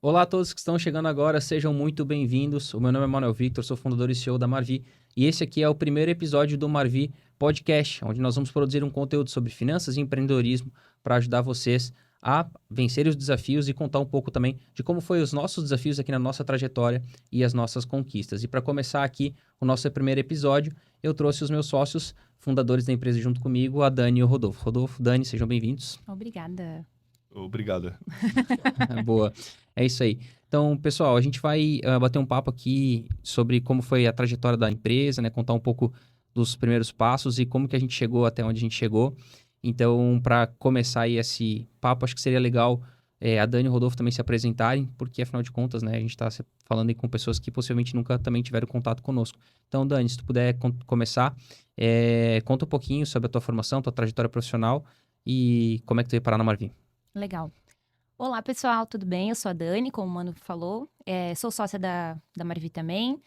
Olá a todos que estão chegando agora, sejam muito bem-vindos. O meu nome é Manuel Victor, sou fundador e CEO da Marvi, e esse aqui é o primeiro episódio do Marvi Podcast, onde nós vamos produzir um conteúdo sobre finanças e empreendedorismo para ajudar vocês a vencer os desafios e contar um pouco também de como foi os nossos desafios aqui na nossa trajetória e as nossas conquistas. E para começar aqui o nosso primeiro episódio, eu trouxe os meus sócios, fundadores da empresa junto comigo, a Dani e o Rodolfo. Rodolfo, Dani, sejam bem-vindos. Obrigada. Obrigado. Boa, é isso aí. Então, pessoal, a gente vai bater um papo aqui sobre como foi a trajetória da empresa, né? Contar um pouco dos primeiros passos e como que a gente chegou até onde a gente chegou. Então, para começar aí esse papo, acho que seria legal a Dani e o Rodolfo também se apresentarem, porque afinal de contas, né, a gente está falando aí com pessoas que possivelmente nunca também tiveram contato conosco. Então, Dani, se tu puder começar, conta um pouquinho sobre a tua formação, tua trajetória profissional e como é que tu veio parar na Marvin. Legal. Olá, pessoal, tudo bem? Eu sou a Dani, como o Mano falou. Sou sócia da Marvi também.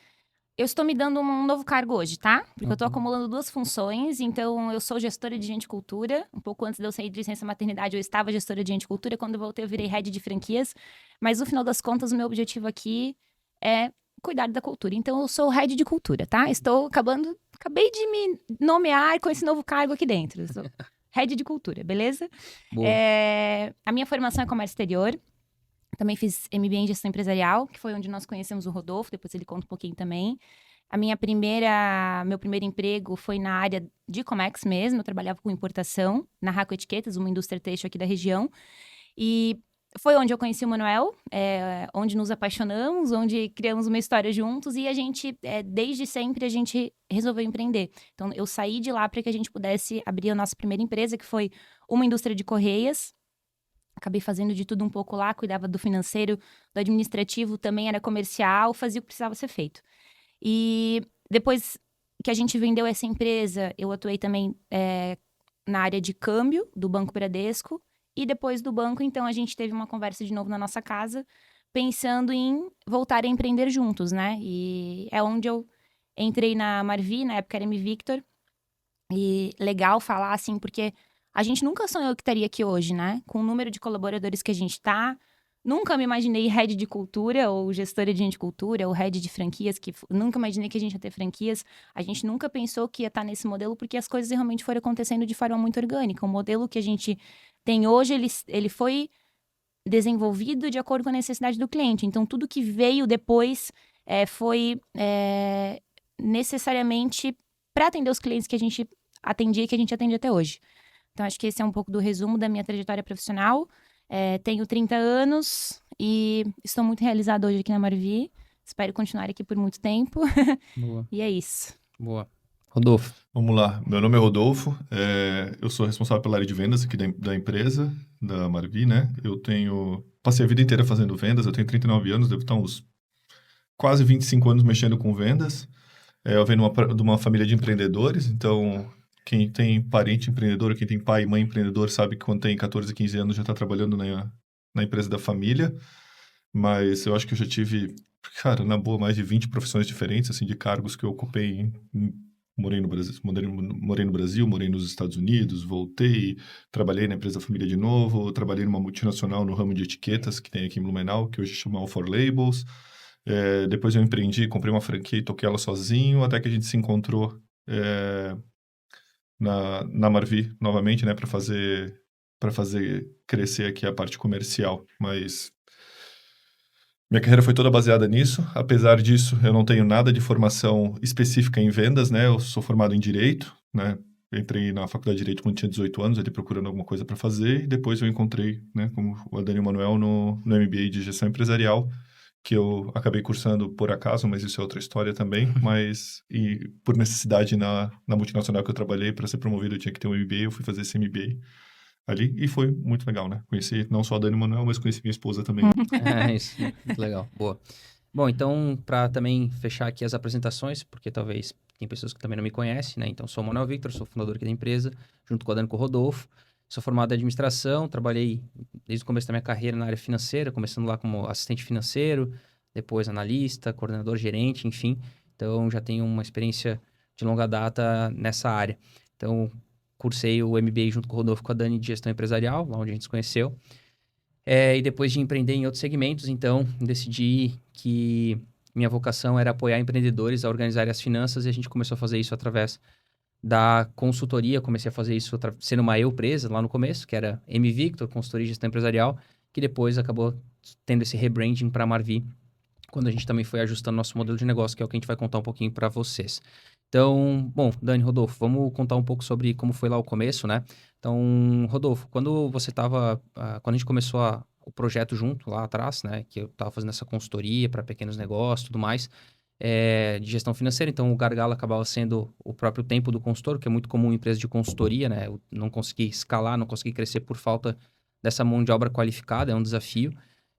Eu estou me dando um novo cargo hoje, tá? Porque eu estou acumulando duas funções. Então, eu sou gestora de gente e cultura. Um pouco antes de eu sair de licença maternidade, eu estava gestora de gente e cultura. Quando eu voltei, eu virei head de franquias. Mas, no final das contas, o meu objetivo aqui é cuidar da cultura. Então, eu sou head de cultura, tá? Acabei de me nomear com esse novo cargo aqui dentro. Eu sou head de cultura, beleza? Boa. A minha formação é comércio exterior. Também fiz MBA em gestão empresarial, que foi onde nós conhecemos o Rodolfo, depois ele conta um pouquinho também. Meu primeiro emprego foi na área de Comex mesmo, eu trabalhava com importação, na Raco Etiquetas, uma indústria têxtil aqui da região. E foi onde eu conheci o Manuel, onde nos apaixonamos, onde criamos uma história juntos e a gente, desde sempre, a gente resolveu empreender. Então, eu saí de lá para que a gente pudesse abrir a nossa primeira empresa, que foi uma indústria de correias. Acabei fazendo de tudo um pouco lá, cuidava do financeiro, do administrativo, também era comercial, fazia o que precisava ser feito. E depois que a gente vendeu essa empresa, eu atuei também na área de câmbio do Banco Bradesco. E depois do banco, então, a gente teve uma conversa de novo na nossa casa, pensando em voltar a empreender juntos, né? E é onde eu entrei na Marvi, na época era M Victor. E legal falar, assim, porque a gente nunca sonhou que estaria aqui hoje, né? Com o número de colaboradores que a gente tá. Nunca me imaginei head de cultura, ou gestora de gente de cultura, ou head de franquias, nunca imaginei que a gente ia ter franquias. A gente nunca pensou que ia estar nesse modelo, porque as coisas realmente foram acontecendo de forma muito orgânica. O modelo que a gente tem hoje, ele foi desenvolvido de acordo com a necessidade do cliente. Então, tudo que veio depois foi necessariamente para atender os clientes que a gente atendia e que a gente atende até hoje. Então, acho que esse é um pouco do resumo da minha trajetória profissional. Tenho 30 anos e estou muito realizada hoje aqui na Marvi. Espero continuar aqui por muito tempo. Boa. E é isso. Boa. Rodolfo. Vamos lá. Meu nome é Rodolfo. Eu sou responsável pela área de vendas aqui da empresa, da Marvi, né? Passei a vida inteira fazendo vendas. Eu tenho 39 anos, devo estar uns quase 25 anos mexendo com vendas. Eu venho de uma família de empreendedores, então quem tem parente empreendedor, quem tem pai e mãe empreendedor, sabe que quando tem 14, 15 anos já está trabalhando na empresa da família. Mas eu acho que eu já tive, cara, na boa, mais de 20 profissões diferentes, assim, de cargos que eu ocupei. Morei no Brasil, morei nos Estados Unidos, voltei, trabalhei na empresa da família de novo, trabalhei numa multinacional no ramo de etiquetas que tem aqui em Blumenau, que hoje chama All For Labels. Depois eu empreendi, comprei uma franquia e toquei ela sozinho, até que a gente se encontrou na Marvi novamente, né, para fazer crescer aqui a parte comercial. Mas minha carreira foi toda baseada nisso. Apesar disso, eu não tenho nada de formação específica em vendas, né? Eu sou formado em Direito, né? Eu entrei na faculdade de Direito quando tinha 18 anos, ali procurando alguma coisa para fazer, e depois eu encontrei, né, como o Adani e o Manuel, no MBA de Gestão Empresarial, que eu acabei cursando por acaso, mas isso é outra história também. E por necessidade na multinacional que eu trabalhei, para ser promovido, eu tinha que ter um MBA, eu fui fazer esse MBA ali, e foi muito legal, né? Conheci não só a Dani e o Manuel, mas conheci minha esposa também. Isso, muito legal. Boa. Bom, então, para também fechar aqui as apresentações, porque talvez tem pessoas que também não me conhecem, né? Então, sou o Manuel Victor, sou fundador aqui da empresa, junto com a Dani e com o Rodolfo. Sou formado em administração, trabalhei desde o começo da minha carreira na área financeira, começando lá como assistente financeiro, depois analista, coordenador, gerente, enfim. Então, já tenho uma experiência de longa data nessa área. Então, cursei o MBA junto com o Rodolfo e com a Dani de gestão empresarial, lá onde a gente se conheceu. E depois de empreender em outros segmentos, então, decidi que minha vocação era apoiar empreendedores a organizarem as finanças e a gente começou a fazer isso através da consultoria. Comecei a fazer isso sendo uma empresa lá no começo, que era M Victor, consultoria de gestão empresarial, que depois acabou tendo esse rebranding para Marvi, quando a gente também foi ajustando nosso modelo de negócio, que é o que a gente vai contar um pouquinho para vocês. Então, bom, Dani, Rodolfo, vamos contar um pouco sobre como foi lá o começo, né? Então, Rodolfo, quando você estava, quando a gente começou o projeto junto lá atrás, né, que eu estava fazendo essa consultoria para pequenos negócios, tudo mais, de gestão financeira, então o gargalo acabava sendo o próprio tempo do consultor, que é muito comum em empresa de consultoria, né? Eu não conseguir escalar, não conseguir crescer por falta dessa mão de obra qualificada, é um desafio.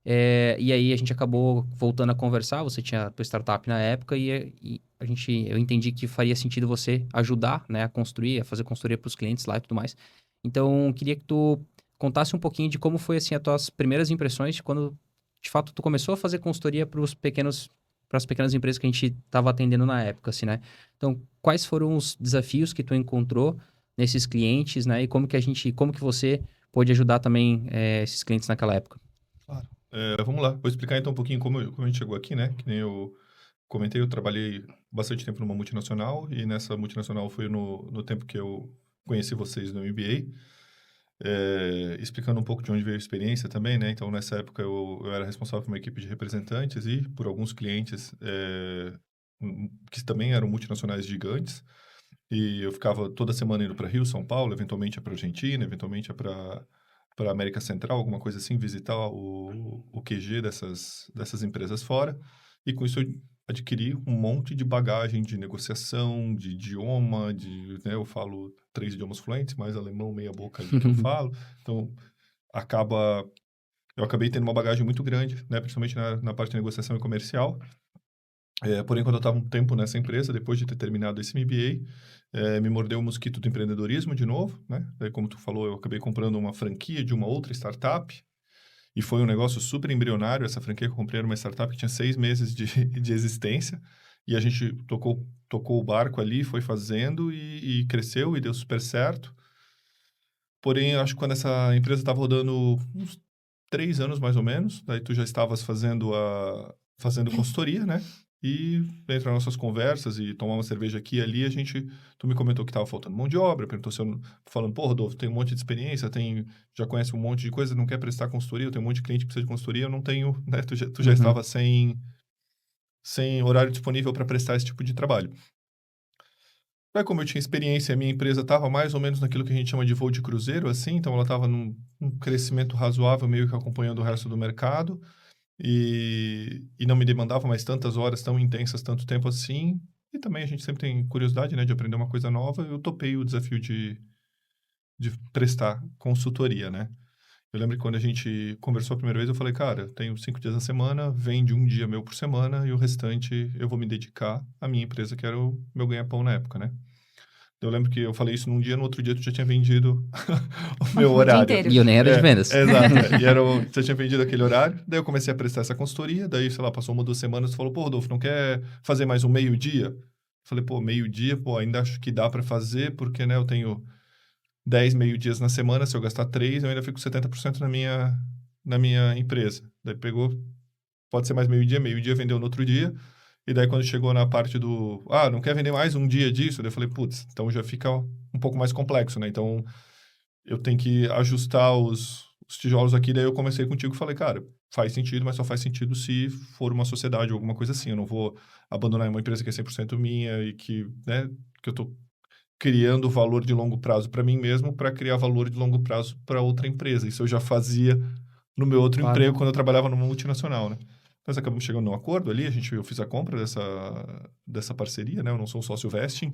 E aí a gente acabou voltando a conversar, você tinha a tua startup na época e eu entendi que faria sentido você ajudar, né, a construir, a fazer consultoria para os clientes lá e tudo mais. Então, queria que tu contasse um pouquinho de como foi, assim, as tuas primeiras impressões de quando, de fato, tu começou a fazer consultoria para as pequenas empresas que a gente estava atendendo na época, assim, né? Então, quais foram os desafios que tu encontrou nesses clientes, né? E como que você pôde ajudar também esses clientes naquela época? Claro. Vamos lá, vou explicar então um pouquinho como a gente chegou aqui, né? Que nem eu comentei, eu trabalhei bastante tempo numa multinacional e nessa multinacional foi no tempo que eu conheci vocês no MBA, explicando um pouco de onde veio a experiência também, né? Então, nessa época eu era responsável por uma equipe de representantes e por alguns clientes que também eram multinacionais gigantes. E eu ficava toda semana indo para Rio, São Paulo, eventualmente para Argentina, eventualmente para América Central, alguma coisa assim, visitar o QG dessas empresas fora. E com isso eu adquiri um monte de bagagem de negociação, de idioma, né, eu falo 3 idiomas fluentes, mais alemão, meia boca ali que eu falo. Então, eu acabei tendo uma bagagem muito grande, né, principalmente na parte de negociação e comercial. Porém, quando eu estava um tempo nessa empresa, depois de ter terminado esse MBA, me mordeu o mosquito do empreendedorismo de novo, né? Daí, como tu falou, eu acabei comprando uma franquia de uma outra startup e foi um negócio super embrionário. Essa franquia que eu comprei era uma startup que tinha 6 meses de existência e a gente tocou o barco ali, foi fazendo e cresceu e deu super certo. Porém, eu acho que quando essa empresa estava rodando uns 3 anos mais ou menos, daí tu já estavas fazendo consultoria, né? E entre as nossas conversas e tomar uma cerveja aqui e ali, tu me comentou que estava faltando mão de obra, perguntou se eu, falando, pô, Rodolfo, tem um monte de experiência, já conhece um monte de coisa, não quer prestar consultoria, eu tenho um monte de cliente que precisa de consultoria, eu não tenho, né? Tu já estava sem horário disponível para prestar esse tipo de trabalho. Aí, como eu tinha experiência, a minha empresa estava mais ou menos naquilo que a gente chama de voo de cruzeiro, assim, então ela estava num crescimento razoável, meio que acompanhando o resto do mercado. E não me demandava mais tantas horas tão intensas, tanto tempo assim. E também a gente sempre tem curiosidade, né, de aprender uma coisa nova. Eu topei o desafio de prestar consultoria, né? Eu lembro que quando a gente conversou a primeira vez, eu falei, cara, eu tenho 5 dias na semana, vende um dia meu por semana e o restante eu vou me dedicar à minha empresa, que era o meu ganha-pão na época, né? Eu lembro que eu falei isso num dia, no outro dia tu já tinha vendido o meu horário. dia inteiro. E eu nem era de vendas. Exato. Você tinha vendido aquele horário. Daí eu comecei a prestar essa consultoria. Daí, sei lá, passou 1 ou 2 semanas. Tu falou, pô, Rodolfo, não quer fazer mais um meio-dia? Falei, pô, meio-dia, pô, ainda acho que dá para fazer, porque, né, eu tenho 10 meio-dias na semana. Se eu gastar 3, eu ainda fico 70% na minha empresa. Daí pegou, pode ser mais meio-dia, vendeu no outro dia. E daí, quando chegou na parte não quer vender mais um dia disso? Daí eu falei, putz, então já fica um pouco mais complexo, né? Então, eu tenho que ajustar os tijolos aqui. Daí eu comecei contigo e falei, cara, faz sentido, mas só faz sentido se for uma sociedade ou alguma coisa assim. Eu não vou abandonar uma empresa que é 100% minha e que, né, que eu tô criando valor de longo prazo para mim mesmo para criar valor de longo prazo para outra empresa. Isso eu já fazia no meu outro Claro. emprego quando eu trabalhava numa multinacional, né? Nós acabamos chegando num acordo ali, eu fiz a compra dessa parceria, né? Eu não sou um sócio vesting.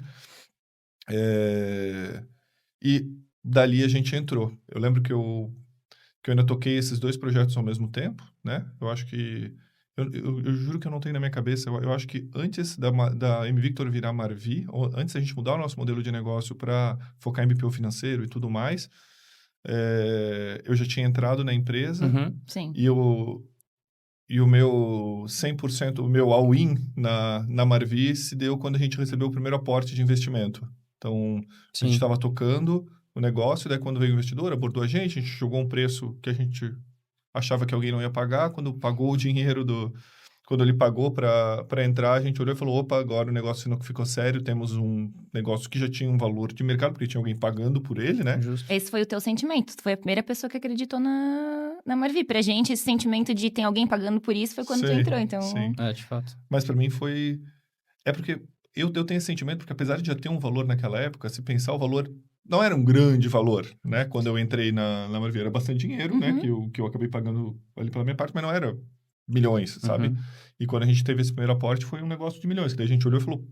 E dali a gente entrou. Eu lembro que eu ainda toquei esses 2 projetos ao mesmo tempo, né? Eu acho que... Eu juro que eu não tenho na minha cabeça. Eu acho que antes da M Victor virar Marvi, ou antes da gente mudar o nosso modelo de negócio para focar em BPO financeiro e tudo mais, eu já tinha entrado na empresa. Uhum. Sim. E o meu 100%, o meu all-in na Marvi se deu quando a gente recebeu o primeiro aporte de investimento. Então, a gente estava tocando o negócio, daí quando veio o investidor, abordou a gente jogou um preço que a gente achava que alguém não ia pagar, quando pagou o dinheiro Quando ele pagou para entrar, a gente olhou e falou, opa, agora o negócio não ficou sério, temos um negócio que já tinha um valor de mercado, porque tinha alguém pagando por ele, né? Justo. Esse foi o teu sentimento. Tu foi a primeira pessoa que acreditou na Marvi. Pra gente, esse sentimento de tem alguém pagando por isso foi quando tu Sim, entrou, então... sim. De fato. Mas para mim foi... É porque eu tenho esse sentimento, porque apesar de já ter um valor naquela época, se pensar o valor não era um grande valor, né? Quando eu entrei na Marvi, era bastante dinheiro, né? Que eu acabei pagando ali pela minha parte, mas não era milhões, sabe? Uhum. E quando a gente teve esse primeiro aporte, foi um negócio de milhões. Que daí a gente olhou e falou,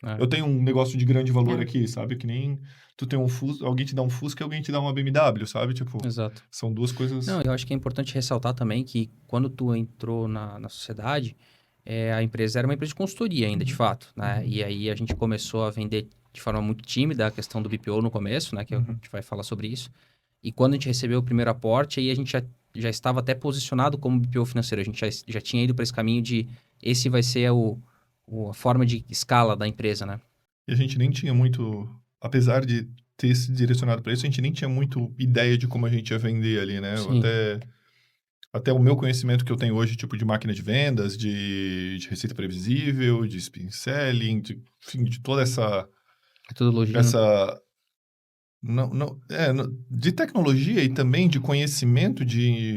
É. eu tenho um negócio de grande valor É. aqui, sabe? Que nem tu tem um Fusca, alguém te dá um Fusca e alguém te dá uma BMW, sabe? Tipo, Exato. são duas coisas... Não, eu acho que é importante ressaltar também que quando tu entrou na sociedade, a empresa era uma empresa de consultoria ainda, de fato, né? E aí a gente começou a vender de forma muito tímida a questão do BPO no começo, né? Que a gente vai falar sobre isso. E quando a gente recebeu o primeiro aporte, aí a gente já estava até posicionado como BPO financeiro. A gente já tinha ido para esse caminho de esse vai ser a forma de escala da empresa, né? E a gente nem tinha muito, apesar de ter se direcionado para isso, a gente nem tinha muito ideia de como a gente ia vender ali, né? Sim. Até o meu conhecimento que eu tenho hoje, tipo, de máquina de vendas, de receita previsível, de spin selling, enfim, de toda Metodologia. essa de tecnologia e também de conhecimento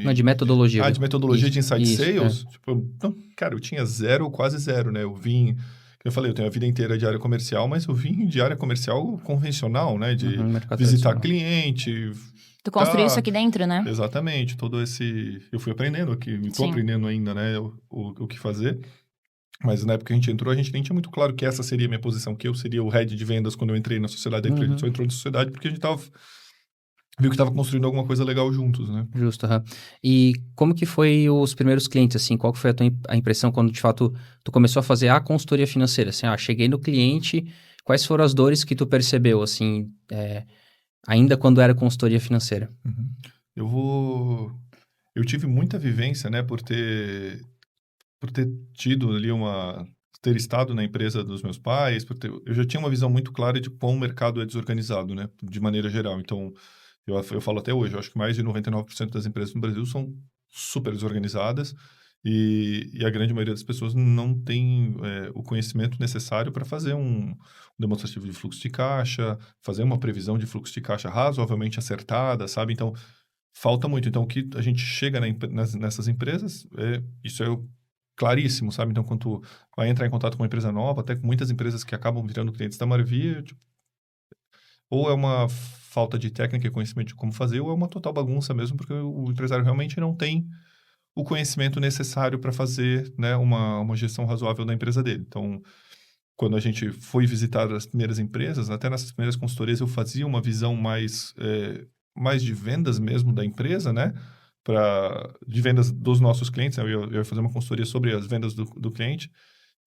Não, de metodologia. de metodologia de inside Isso, sales. Tipo, não, cara, eu tinha zero, quase zero, né? Eu falei, eu tenho a vida inteira de área comercial, mas eu vim de área comercial convencional, né? De mercado visitar tradicional. cliente. Tu construiu Tá. isso aqui dentro, né? Exatamente, eu fui aprendendo aqui, estou Sim. aprendendo ainda, né, o que fazer. Mas na época que a gente entrou, a gente nem tinha muito claro que essa seria a minha posição, que eu seria o head de vendas quando eu entrei na sociedade. A gente só entrou na sociedade porque a gente viu que estava construindo alguma coisa legal juntos, né? Justo, aham. E como que foi os primeiros clientes, assim? Qual que foi a impressão quando, de fato, tu começou a fazer a consultoria financeira? Assim, cheguei no cliente, quais foram as dores que tu percebeu, assim, ainda quando era consultoria financeira? Eu tive muita vivência, né, por ter tido ali ter estado na empresa dos meus pais, eu já tinha uma visão muito clara de como o mercado é desorganizado, né, de maneira geral. Então, eu falo até hoje, eu acho que mais de 99% das empresas no Brasil são super desorganizadas e a grande maioria das pessoas não tem o conhecimento necessário para fazer um demonstrativo de fluxo de caixa, fazer uma previsão de fluxo de caixa razoavelmente acertada, sabe? Então, falta muito. Então, o que a gente chega nessas empresas, isso é claríssimo, sabe? Então, quando tu vai entrar em contato com uma empresa nova, até com muitas empresas que acabam virando clientes da Marvi, tipo, ou é uma falta de técnica e conhecimento de como fazer, ou é uma total bagunça mesmo, porque o empresário realmente não tem o conhecimento necessário para fazer, né, uma gestão razoável da empresa dele. Então, quando a gente foi visitar as primeiras empresas, até nessas primeiras consultorias eu fazia uma visão mais de vendas mesmo da empresa, né? De vendas dos nossos clientes. Eu ia fazer uma consultoria sobre as vendas do cliente.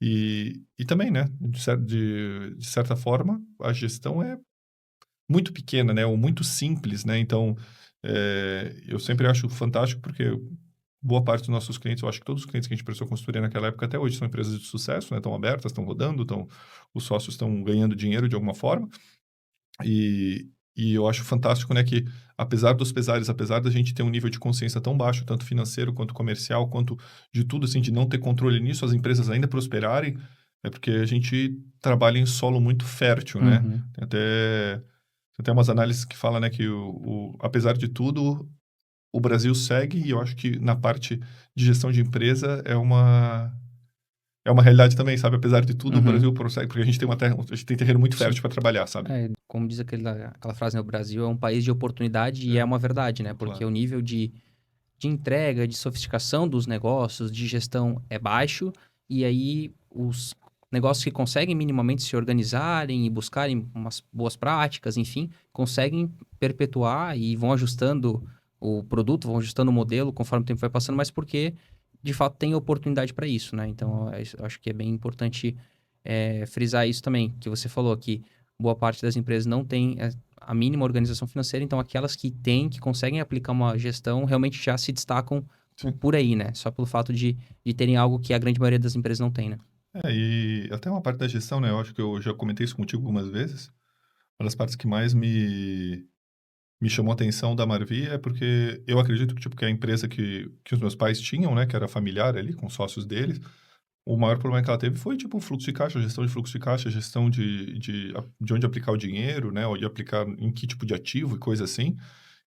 E também, né? De certa forma, a gestão é muito pequena, né? Ou muito simples, né? Então, eu sempre acho fantástico porque boa parte dos nossos clientes, eu acho que todos os clientes que a gente prestou consultoria naquela época até hoje são empresas de sucesso, né? Estão abertas, estão rodando, os sócios estão ganhando dinheiro de alguma forma. E eu acho fantástico, né, que apesar dos pesares, apesar da gente ter um nível de consciência tão baixo, tanto financeiro quanto comercial, quanto de tudo, assim, de não ter controle nisso, as empresas ainda prosperarem, é porque a gente trabalha em solo muito fértil, né? Tem até umas análises que falam, né, que apesar de tudo, o Brasil segue, e eu acho que na parte de gestão de empresa é uma realidade também, sabe? Apesar de tudo, o Brasil prossegue, porque a gente tem terreno muito fértil para trabalhar, sabe? Como diz aquela frase, né? O Brasil é um país de oportunidade e é uma verdade, né? Porque Claro. o nível de entrega, de sofisticação dos negócios, de gestão é baixo, e aí os negócios que conseguem minimamente se organizarem e buscarem umas boas práticas, enfim, conseguem perpetuar e vão ajustando o produto, vão ajustando o modelo conforme o tempo vai passando, mas porque, de fato, tem oportunidade para isso, né? Então, eu acho que é bem importante frisar isso também, que você falou que boa parte das empresas não tem a mínima organização financeira, então aquelas que têm, que conseguem aplicar uma gestão, realmente já se destacam por aí, né? Só pelo fato de terem algo que a grande maioria das empresas não tem, né? E até uma parte da gestão, né? Eu acho que eu já comentei isso contigo algumas vezes. Uma das partes que mais me me chamou a atenção da Marvi é porque eu acredito que, tipo, que a empresa que os meus pais tinham, né, que era familiar ali, com sócios deles, o maior problema que ela teve foi, tipo, o fluxo de caixa, gestão de fluxo de caixa, gestão de onde aplicar o dinheiro, né, onde aplicar em que tipo de ativo e coisa assim.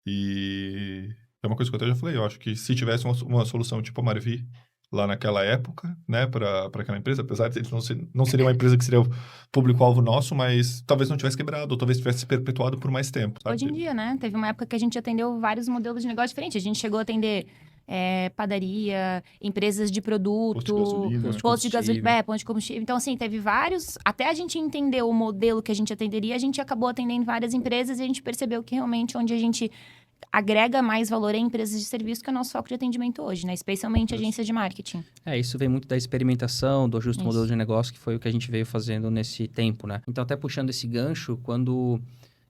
E é uma coisa que eu até já falei, eu acho que se tivesse uma solução tipo a Marvi lá naquela época, né, para aquela empresa, apesar de eles não seria uma empresa que seria o público-alvo nosso, mas talvez não tivesse quebrado, ou talvez tivesse se perpetuado por mais tempo, sabe? Hoje em dia, né? Teve uma época que a gente atendeu vários modelos de negócio diferentes. A gente chegou a atender padaria, empresas de produto, Posto de gasolina. posto de gasolina, combustível. ponto de combustível. Então, assim, teve vários. Até a gente entender o modelo que a gente atenderia, a gente acabou atendendo várias empresas e a gente percebeu que realmente onde a gente agrega mais valor é empresas de serviço, que é o nosso foco de atendimento hoje, né? Especialmente Isso. agências de marketing. Isso vem muito da experimentação, do ajuste do modelo Isso. de negócio, que foi o que a gente veio fazendo nesse tempo, né? Então, até puxando esse gancho, quando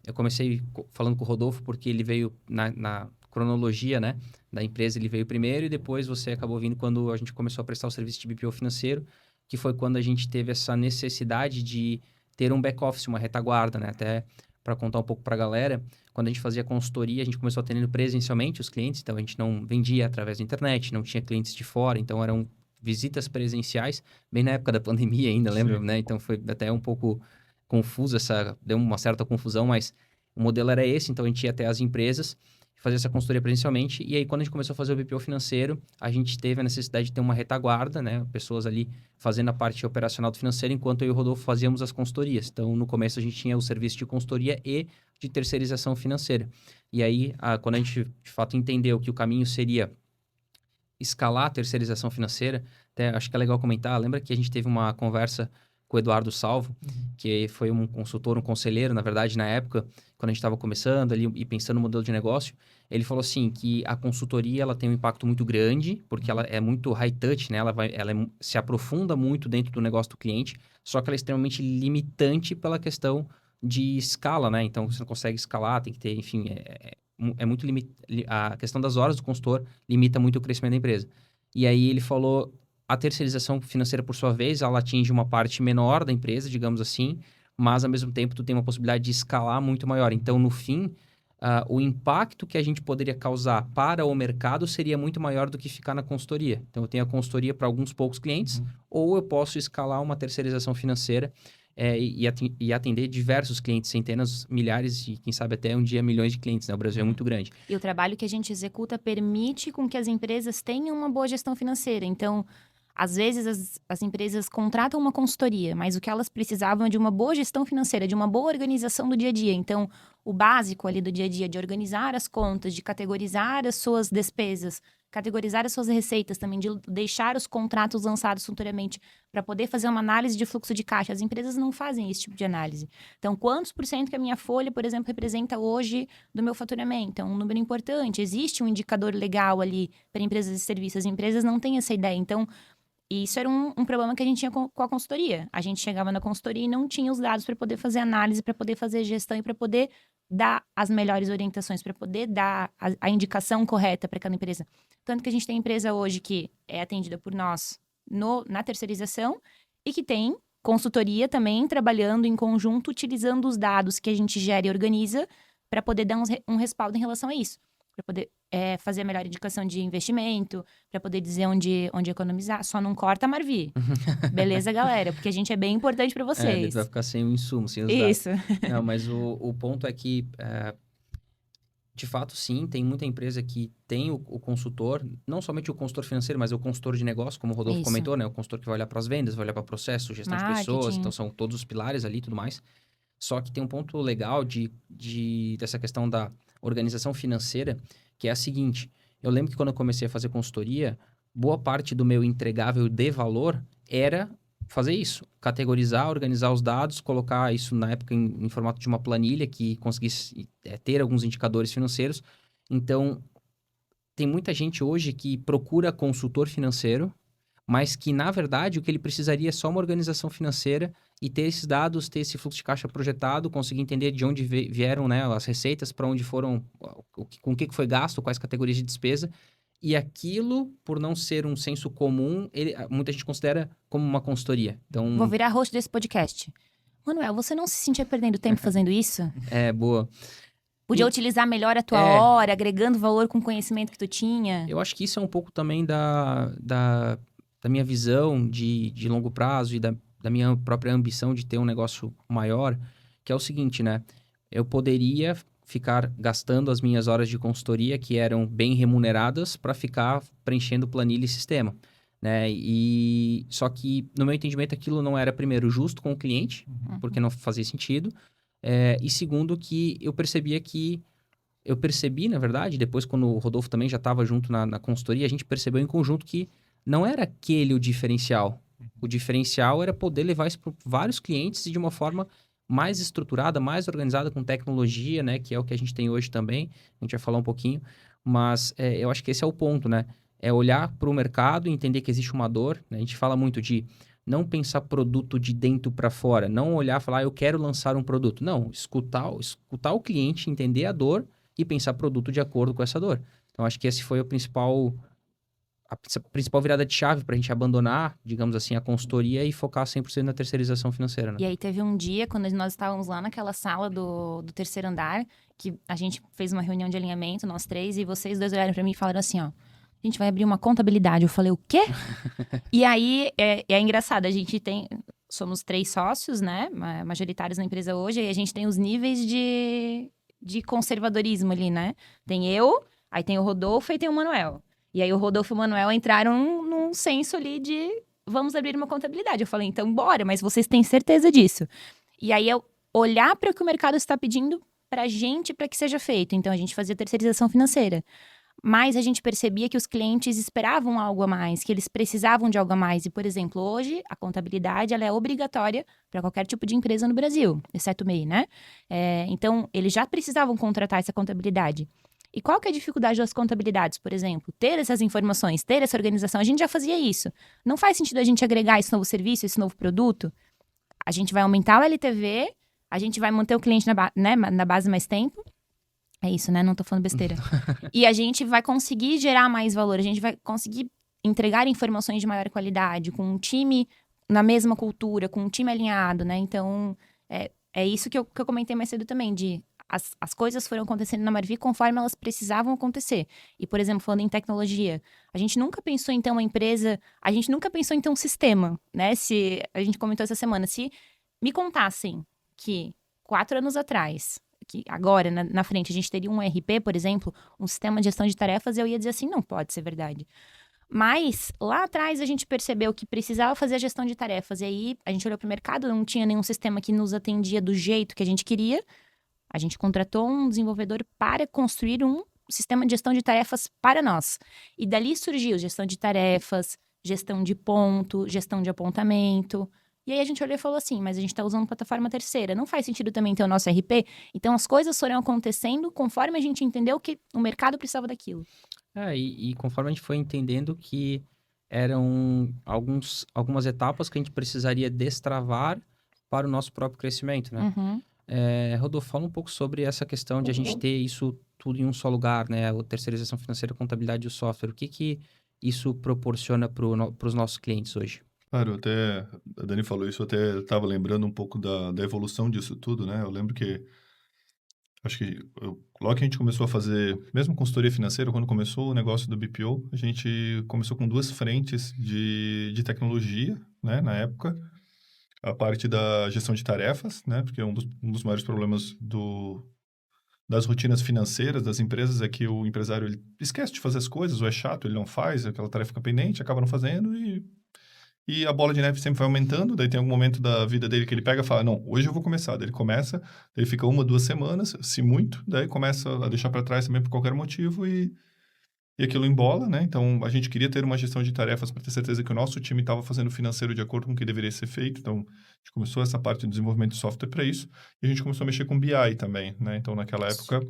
eu comecei falando com o Rodolfo, porque ele veio na cronologia, né, da empresa, ele veio primeiro e depois você acabou vindo quando a gente começou a prestar o serviço de BPO financeiro, que foi quando a gente teve essa necessidade de ter um back-office, uma retaguarda, né? Até para contar um pouco para a galera, quando a gente fazia consultoria, a gente começou atendendo presencialmente os clientes, então a gente não vendia através da internet, não tinha clientes de fora, então eram visitas presenciais, bem na época da pandemia ainda, lembra, Sim. né? Então foi até um pouco confuso, deu uma certa confusão, mas o modelo era esse, então a gente ia até as empresas, fazer essa consultoria presencialmente, e aí quando a gente começou a fazer o BPO financeiro, a gente teve a necessidade de ter uma retaguarda, né? Pessoas ali fazendo a parte operacional do financeiro, enquanto eu e o Rodolfo fazíamos as consultorias. Então, no começo a gente tinha o serviço de consultoria e de terceirização financeira. E aí, quando a gente, de fato, entendeu que o caminho seria escalar a terceirização financeira, até acho que é legal comentar, lembra que a gente teve uma conversa com o Eduardo Salvo, que foi um consultor, um conselheiro, na verdade, na época, quando a gente estava começando ali e pensando no modelo de negócio, ele falou assim, que a consultoria ela tem um impacto muito grande, porque ela é muito high touch, né? Se aprofunda muito dentro do negócio do cliente, só que ela é extremamente limitante pela questão de escala, né? Então, você não consegue escalar, tem que ter, enfim, muito a questão das horas do consultor limita muito o crescimento da empresa. E aí ele falou, a terceirização financeira, por sua vez, ela atinge uma parte menor da empresa, digamos assim, mas ao mesmo tempo tu tem uma possibilidade de escalar muito maior. Então, no fim, o impacto que a gente poderia causar para o mercado seria muito maior do que ficar na consultoria. Então, eu tenho a consultoria para alguns poucos clientes, ou eu posso escalar uma terceirização financeira e atender diversos clientes, centenas, milhares e, quem sabe, até um dia milhões de clientes, né? O Brasil é muito grande. E o trabalho que a gente executa permite com que as empresas tenham uma boa gestão financeira. Então, às vezes, as empresas contratam uma consultoria, mas o que elas precisavam é de uma boa gestão financeira, de uma boa organização do dia a dia. Então, o básico ali do dia a dia, de organizar as contas, de categorizar as suas despesas, categorizar as suas receitas também, de deixar os contratos lançados futuramente para poder fazer uma análise de fluxo de caixa. As empresas não fazem esse tipo de análise. Então, quantos por cento que a minha folha, por exemplo, representa hoje do meu faturamento? É um número importante. Existe um indicador legal ali para empresas de serviços. As empresas não têm essa ideia. Então, isso era um problema que a gente tinha com a consultoria. A gente chegava na consultoria e não tinha os dados para poder fazer análise, para poder fazer gestão e para poder dar as melhores orientações, para poder dar a indicação correta para cada empresa. Tanto que a gente tem empresa hoje que é atendida por nós na terceirização e que tem consultoria também trabalhando em conjunto, utilizando os dados que a gente gera e organiza para poder dar um respaldo em relação a isso. Para poder fazer a melhor indicação de investimento, para poder dizer onde economizar. Só não corta a Marvi. Beleza, galera? Porque a gente é bem importante para vocês. Vai ficar sem o insumo, sem os dados. Isso. Não, mas o ponto é que, de fato, sim, tem muita empresa que tem o consultor, não somente o consultor financeiro, mas o consultor de negócio, como o Rodolfo Isso. comentou, né? O consultor que vai olhar para as vendas, vai olhar para processo, gestão de pessoas, Marketing. então são todos os pilares ali e tudo mais. Só que tem um ponto legal dessa questão da organização financeira, que é a seguinte: eu lembro que quando eu comecei a fazer consultoria, boa parte do meu entregável de valor era fazer isso, categorizar, organizar os dados, colocar isso na época em formato de uma planilha que conseguisse ter alguns indicadores financeiros. Então, tem muita gente hoje que procura consultor financeiro, mas que, na verdade, o que ele precisaria é só uma organização financeira e ter esses dados, ter esse fluxo de caixa projetado, conseguir entender de onde vieram, né, as receitas, para onde foram, com o que foi gasto, quais categorias de despesa. E aquilo, por não ser um senso comum, muita gente considera como uma consultoria. Então, Vou virar host desse podcast. Manuel, você não se sentia perdendo tempo fazendo isso? boa. Podia utilizar melhor a tua hora, agregando valor com o conhecimento que tu tinha. Eu acho que isso é um pouco também da minha visão de longo prazo e da minha própria ambição de ter um negócio maior, que é o seguinte, né? Eu poderia ficar gastando as minhas horas de consultoria, que eram bem remuneradas, para ficar preenchendo planilha e sistema, né? E só que, no meu entendimento, aquilo não era, primeiro, justo com o cliente, porque não fazia sentido, e segundo, que eu percebi, na verdade, depois quando o Rodolfo também já estava junto na consultoria, a gente percebeu em conjunto que não era aquele o diferencial. O diferencial era poder levar isso para vários clientes e de uma forma mais estruturada, mais organizada, com tecnologia, né? Que é o que a gente tem hoje também. A gente vai falar um pouquinho. Mas eu acho que esse é o ponto, né? É olhar para o mercado e entender que existe uma dor, né? A gente fala muito de não pensar produto de dentro para fora. Não olhar e falar, eu quero lançar um produto. Não, escutar o cliente, entender a dor e pensar produto de acordo com essa dor. Então, acho que esse foi a principal virada de chave para a gente abandonar, digamos assim, a consultoria e focar 100% na terceirização financeira, né? E aí teve um dia, quando nós estávamos lá naquela sala do terceiro andar, que a gente fez uma reunião de alinhamento, nós três, e vocês dois olharam para mim e falaram assim, ó, a gente vai abrir uma contabilidade. Eu falei, o quê? E aí, é engraçado, somos 3 sócios, né, majoritários na empresa hoje, e a gente tem os níveis de conservadorismo ali, né? Tem eu, aí tem o Rodolfo e tem o Manuel. E aí o Rodolfo e o Manuel entraram num senso ali de vamos abrir uma contabilidade. Eu falei, então bora, mas vocês têm certeza disso? E aí eu olhar para o que o mercado está pedindo pra gente para que seja feito. Então a gente fazia terceirização financeira. Mas a gente percebia que os clientes esperavam algo a mais, que eles precisavam de algo a mais. E, por exemplo, hoje a contabilidade ela é obrigatória para qualquer tipo de empresa no Brasil, exceto o MEI, né? Então, eles já precisavam contratar essa contabilidade. E qual que é a dificuldade das contabilidades, por exemplo? Ter essas informações, ter essa organização. A gente já fazia isso. Não faz sentido a gente agregar esse novo serviço, esse novo produto. A gente vai aumentar o LTV, a gente vai manter o cliente na base mais tempo. É isso, né? Não tô falando besteira. E a gente vai conseguir gerar mais valor, a gente vai conseguir entregar informações de maior qualidade, com um time na mesma cultura, com um time alinhado, né? Então, é isso que eu comentei mais cedo também, as coisas foram acontecendo na Marvi conforme elas precisavam acontecer. E, por exemplo, falando em tecnologia, a gente nunca pensou em ter uma empresa, a gente nunca pensou em ter um sistema, né? Se a gente comentou essa semana, se me contassem que 4 anos atrás, que agora, na frente, a gente teria um ERP, por exemplo, um sistema de gestão de tarefas, eu ia dizer assim, não pode ser verdade. Mas, lá atrás, a gente percebeu que precisava fazer a gestão de tarefas. E aí, a gente olhou para o mercado, não tinha nenhum sistema que nos atendia do jeito que a gente queria. A gente contratou um desenvolvedor para construir um sistema de gestão de tarefas para nós. E dali surgiu gestão de tarefas, gestão de ponto, gestão de apontamento. E aí a gente olhou e falou assim, mas a gente está usando plataforma terceira, não faz sentido também ter o nosso RP? Então as coisas foram acontecendo conforme a gente entendeu que o mercado precisava daquilo. E conforme a gente foi entendendo que eram algumas etapas que a gente precisaria destravar para o nosso próprio crescimento, né? Uhum. Rodolfo, fala um pouco sobre essa questão de a gente ter isso tudo em um só lugar, né? A terceirização financeira, a contabilidade e o software. O que isso proporciona para os nossos clientes hoje? Claro, a Dani falou isso, eu até estava lembrando um pouco da evolução disso tudo, né? Eu lembro que, logo que a gente começou a fazer, mesmo consultoria financeira, quando começou o negócio do BPO, a gente começou com 2 frentes de tecnologia, né, na época. A parte da gestão de tarefas, né, porque um dos maiores problemas das rotinas financeiras das empresas é que o empresário ele esquece de fazer as coisas, ou é chato, ele não faz, aquela tarefa fica pendente, acaba não fazendo e a bola de neve sempre vai aumentando, daí tem algum momento da vida dele que ele pega e fala, não, hoje eu vou começar. Daí ele começa, daí ele fica 1, 2 semanas, se muito, daí começa a deixar para trás também por qualquer motivo e aquilo embola, né? Então, a gente queria ter uma gestão de tarefas para ter certeza que o nosso time estava fazendo o financeiro de acordo com o que deveria ser feito. Então, a gente começou essa parte de desenvolvimento de software para isso e a gente começou a mexer com BI também, né? Então, naquela época,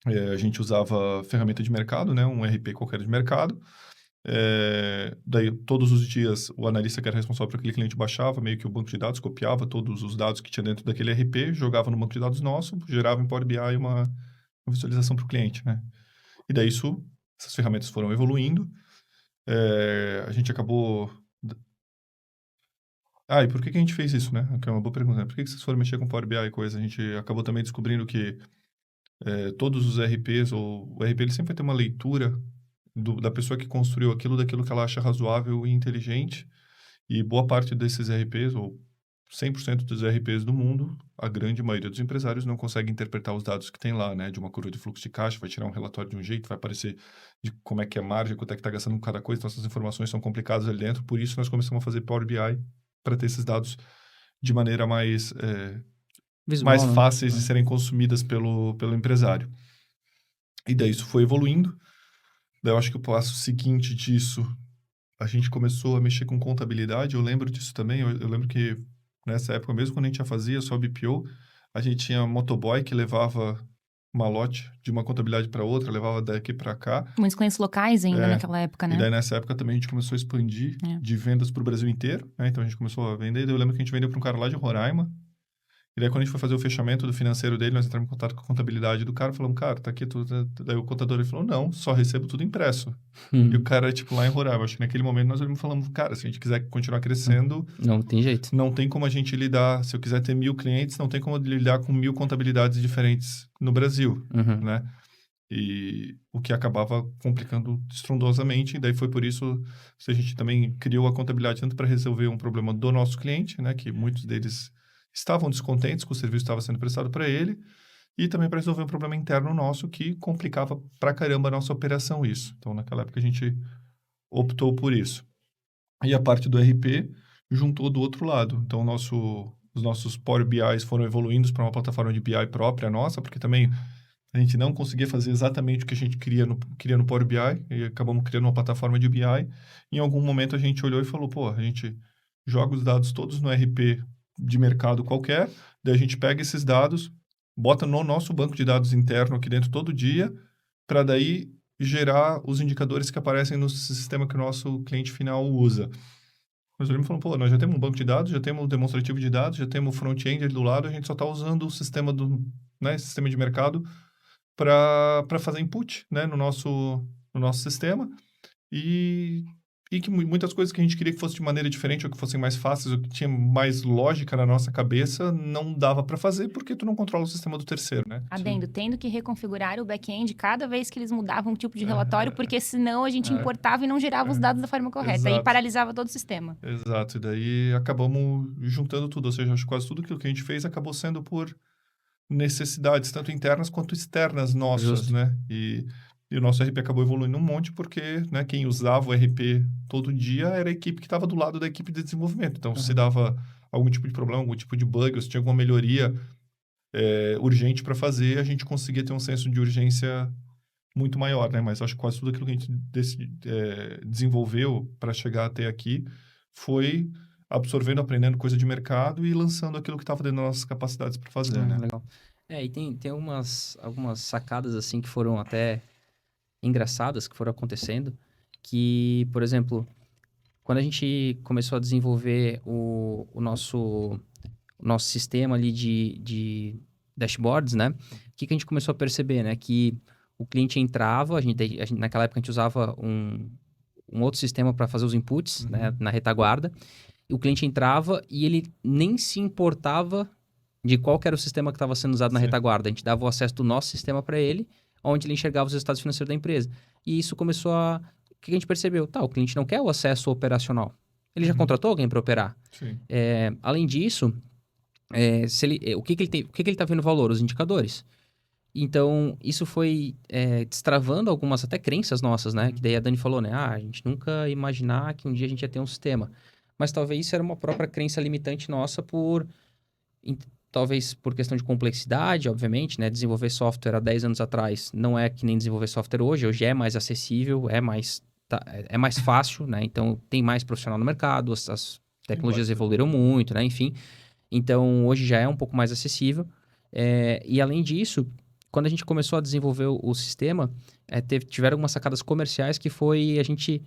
a gente usava ferramenta de mercado, né? Um RP qualquer de mercado. Daí, todos os dias, o analista que era responsável por aquele cliente baixava meio que o banco de dados, copiava todos os dados que tinha dentro daquele RP, jogava no banco de dados nosso, gerava em Power BI uma visualização para o cliente, né? E daí, essas ferramentas foram evoluindo. A gente acabou... e por que a gente fez isso, né? Que é uma boa pergunta, né? Por que vocês foram mexer com Power BI e coisa? A gente acabou também descobrindo que todos os ERPs, ou o ERP ele sempre vai ter uma leitura da pessoa que construiu aquilo, daquilo que ela acha razoável e inteligente. E boa parte desses ERPs, ou 100% dos ERPs do mundo, a grande maioria dos empresários não consegue interpretar os dados que tem lá, né? De uma curva de fluxo de caixa, vai tirar um relatório de um jeito, vai aparecer de como é que é margem, quanto é que está gastando com cada coisa. Então, essas informações são complicadas ali dentro. Por isso, nós começamos a fazer Power BI para ter esses dados de maneira mais Visual, né? fáceis de serem consumidas pelo empresário. E daí isso foi evoluindo. Daí eu acho que o passo seguinte disso, a gente começou a mexer com contabilidade. Eu lembro disso também. Eu lembro que nessa época, mesmo quando a gente já fazia só BPO, a gente tinha motoboy que levava malote de uma contabilidade para outra, levava daqui para cá. Muitos clientes locais ainda naquela época, né? E daí nessa época também a gente começou a expandir de vendas para o Brasil inteiro, né? Então a gente começou a vender. Daí eu lembro que a gente vendeu para um cara lá de Roraima. E daí, quando a gente foi fazer o fechamento do financeiro dele, nós entramos em contato com a contabilidade do cara, falamos, cara, tá aqui tudo. Daí o contador ele falou, não, só recebo tudo impresso. E o cara, tipo, lá em Roraima. Acho que naquele momento nós olhamos e falamos, cara, se a gente quiser continuar crescendo... Não tem jeito. Não tem como a gente lidar... Se eu quiser ter 1.000 clientes, não tem como lidar com 1.000 contabilidades diferentes no Brasil, né? E o que acabava complicando estrondosamente. E daí foi por isso que a gente também criou a contabilidade tanto para resolver um problema do nosso cliente, né? Que muitos deles... estavam descontentes com o serviço que estava sendo prestado para ele, e também para resolver um problema interno nosso que complicava pra caramba a nossa operação isso. Então, naquela época, a gente optou por isso. E a parte do RP juntou do outro lado. Então, os nossos Power BIs foram evoluindo para uma plataforma de BI própria nossa, porque também a gente não conseguia fazer exatamente o que a gente queria no Power BI, e acabamos criando uma plataforma de BI. Em algum momento, a gente olhou e falou, pô, a gente joga os dados todos no RP de mercado qualquer, daí a gente pega esses dados, bota no nosso banco de dados interno aqui dentro todo dia, para daí gerar os indicadores que aparecem no sistema que o nosso cliente final usa. Nós olhamos e falamos, pô, nós já temos um banco de dados, já temos um demonstrativo de dados, já temos o front-end ali do lado, a gente só está usando o sistema sistema de mercado para fazer input, né, no nosso sistema, e que muitas coisas que a gente queria que fosse de maneira diferente, ou que fossem mais fáceis, ou que tinha mais lógica na nossa cabeça, não dava para fazer, porque tu não controla o sistema do terceiro, né? Adendo, tendo que reconfigurar o back-end cada vez que eles mudavam um tipo de relatório, porque senão a gente importava e não gerava os dados da forma correta, Exato. e paralisava todo o sistema. Exato, e daí acabamos juntando tudo, ou seja, acho que quase tudo aquilo que a gente fez acabou sendo por necessidades, tanto internas quanto externas nossas, Justo. né? E o nosso RP acabou evoluindo um monte porque, né, quem usava o RP todo dia era a equipe que estava do lado da equipe de desenvolvimento. Então, se dava algum tipo de problema, algum tipo de bug, ou se tinha alguma melhoria urgente para fazer, a gente conseguia ter um senso de urgência muito maior, né? Mas acho que quase tudo aquilo que a gente desenvolveu para chegar até aqui foi absorvendo, aprendendo coisa de mercado e lançando aquilo que estava dentro das nossas capacidades para fazer, né? Legal. E tem algumas sacadas, assim, que foram até engraçadas, que foram acontecendo, que, por exemplo, quando a gente começou a desenvolver o nosso sistema ali de dashboards, né? O que a gente começou a perceber, né? Que o cliente entrava, naquela época a gente usava um outro sistema para fazer os inputs, né? Na retaguarda. E o cliente entrava e ele nem se importava de qual que era o sistema que estava sendo usado na retaguarda. A gente dava o acesso do nosso sistema para ele, onde ele enxergava os resultados financeiros da empresa. E isso começou a... O que a gente percebeu? O cliente não quer o acesso operacional. Ele já contratou alguém para operar. Sim. Além disso, o que ele está vendo valor? Os indicadores. Então, isso foi destravando algumas até crenças nossas, né? Que daí a Dani falou, né? A gente nunca ia imaginar que um dia a gente ia ter um sistema. Mas talvez isso era uma própria crença limitante nossa talvez por questão de complexidade, obviamente, né? Desenvolver software há 10 anos atrás não é que nem desenvolver software hoje. Hoje é mais acessível, é mais fácil, né? Então, tem mais profissional no mercado, as tecnologias evoluíram muito, né? Enfim, então, hoje já é um pouco mais acessível. E, além disso, quando a gente começou a desenvolver o sistema, tiveram algumas sacadas comerciais que foi a gente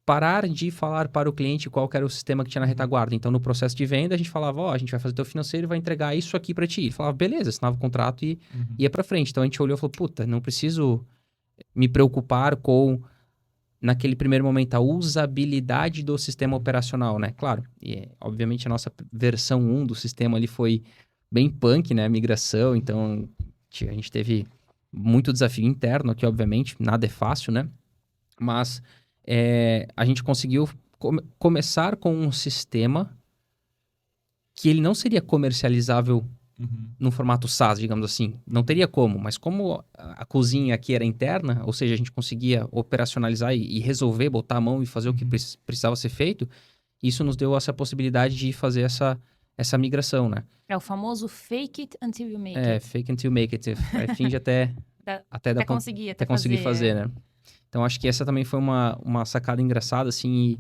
parar de falar para o cliente qual que era o sistema que tinha na retaguarda. Então, no processo de venda, a gente falava, a gente vai fazer teu financeiro e vai entregar isso aqui para ti. Ele falava, beleza, assinava o contrato e ia para frente. Então, a gente olhou e falou, puta, não preciso me preocupar com, naquele primeiro momento, a usabilidade do sistema operacional, né? Claro, obviamente a nossa versão 1 do sistema ali foi bem punk, né? Migração, então a gente teve muito desafio interno aqui, obviamente, nada é fácil, né? Mas a gente conseguiu começar com um sistema que ele não seria comercializável no formato SaaS, digamos assim. Não teria como, mas como a cozinha aqui era interna, ou seja, a gente conseguia operacionalizar e resolver, botar a mão e fazer o que precisava ser feito, isso nos deu essa possibilidade de fazer essa migração, né? É o famoso fake it until you make it. Fake until you make it. Finge até Conseguir, até conseguir fazer, é. né? Então, acho que essa também foi uma sacada engraçada, assim,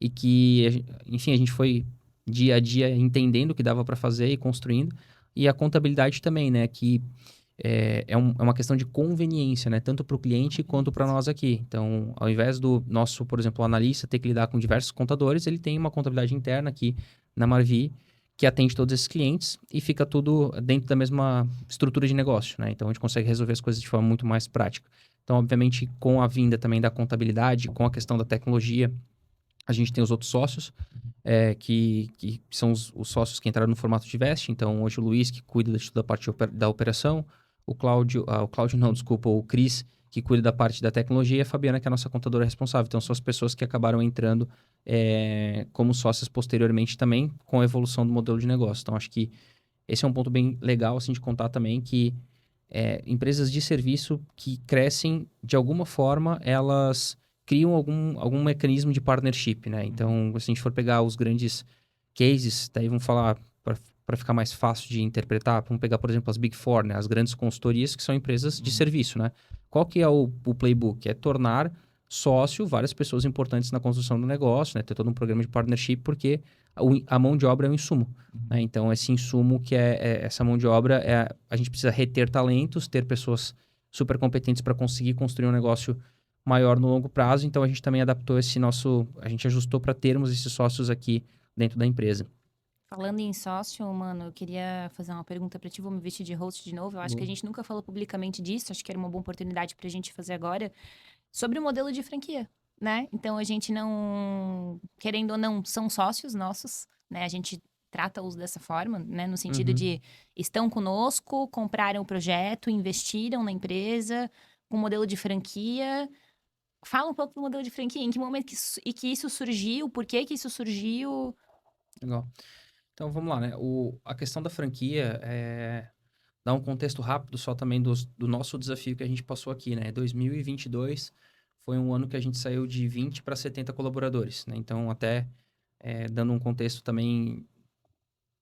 e que, enfim, a gente foi dia a dia entendendo o que dava para fazer e construindo. E a contabilidade também, né? Que é uma questão de conveniência, né? Tanto para o cliente quanto para nós aqui. Então, ao invés do nosso, por exemplo, analista ter que lidar com diversos contadores, ele tem uma contabilidade interna aqui na Marvi que atende todos esses clientes e fica tudo dentro da mesma estrutura de negócio, né? Então, a gente consegue resolver as coisas de forma muito mais prática. Então, obviamente, com a vinda também da contabilidade, com a questão da tecnologia, a gente tem os outros sócios, que são os sócios que entraram no formato de Vest. Então, hoje o Luiz, que cuida de toda a parte da operação, o Cláudio não, desculpa, o Cris, que cuida da parte da tecnologia, e a Fabiana, que é a nossa contadora responsável. Então, são as pessoas que acabaram entrando como sócias posteriormente também, com a evolução do modelo de negócio. Então, acho que esse é um ponto bem legal, assim, de contar também, que empresas de serviço que crescem, de alguma forma, elas criam algum mecanismo de partnership, né? Então, se a gente for pegar os grandes cases, daí vamos falar, para ficar mais fácil de interpretar, vamos pegar, por exemplo, as Big Four, né? As grandes consultorias que são empresas de serviço, né? Qual que é o playbook? É tornar sócio várias pessoas importantes na construção do negócio, né? Ter todo um programa de partnership, porque a mão de obra é um insumo, né? Então, esse insumo que essa mão de obra, a gente precisa reter talentos, ter pessoas super competentes para conseguir construir um negócio maior no longo prazo. Então, a gente também adaptou a gente ajustou para termos esses sócios aqui dentro da empresa. Falando em sócio, mano, eu queria fazer uma pergunta para ti, vou me vestir de host de novo. Eu acho que a gente nunca falou publicamente disso, acho que era uma boa oportunidade para a gente fazer agora, sobre o modelo de franquia, né? Então, a gente não, querendo ou não, são sócios nossos, né? A gente trata-os dessa forma, né? No sentido de estão conosco, compraram o projeto, investiram na empresa, com modelo de franquia. Fala um pouco do modelo de franquia, em que momento que isso surgiu, por que isso surgiu? Legal. Então, vamos lá, né? A questão da franquia dá um contexto rápido só também do nosso desafio que a gente passou aqui, né? 2022 foi um ano que a gente saiu de 20 para 70 colaboradores, né? Então, até dando um contexto também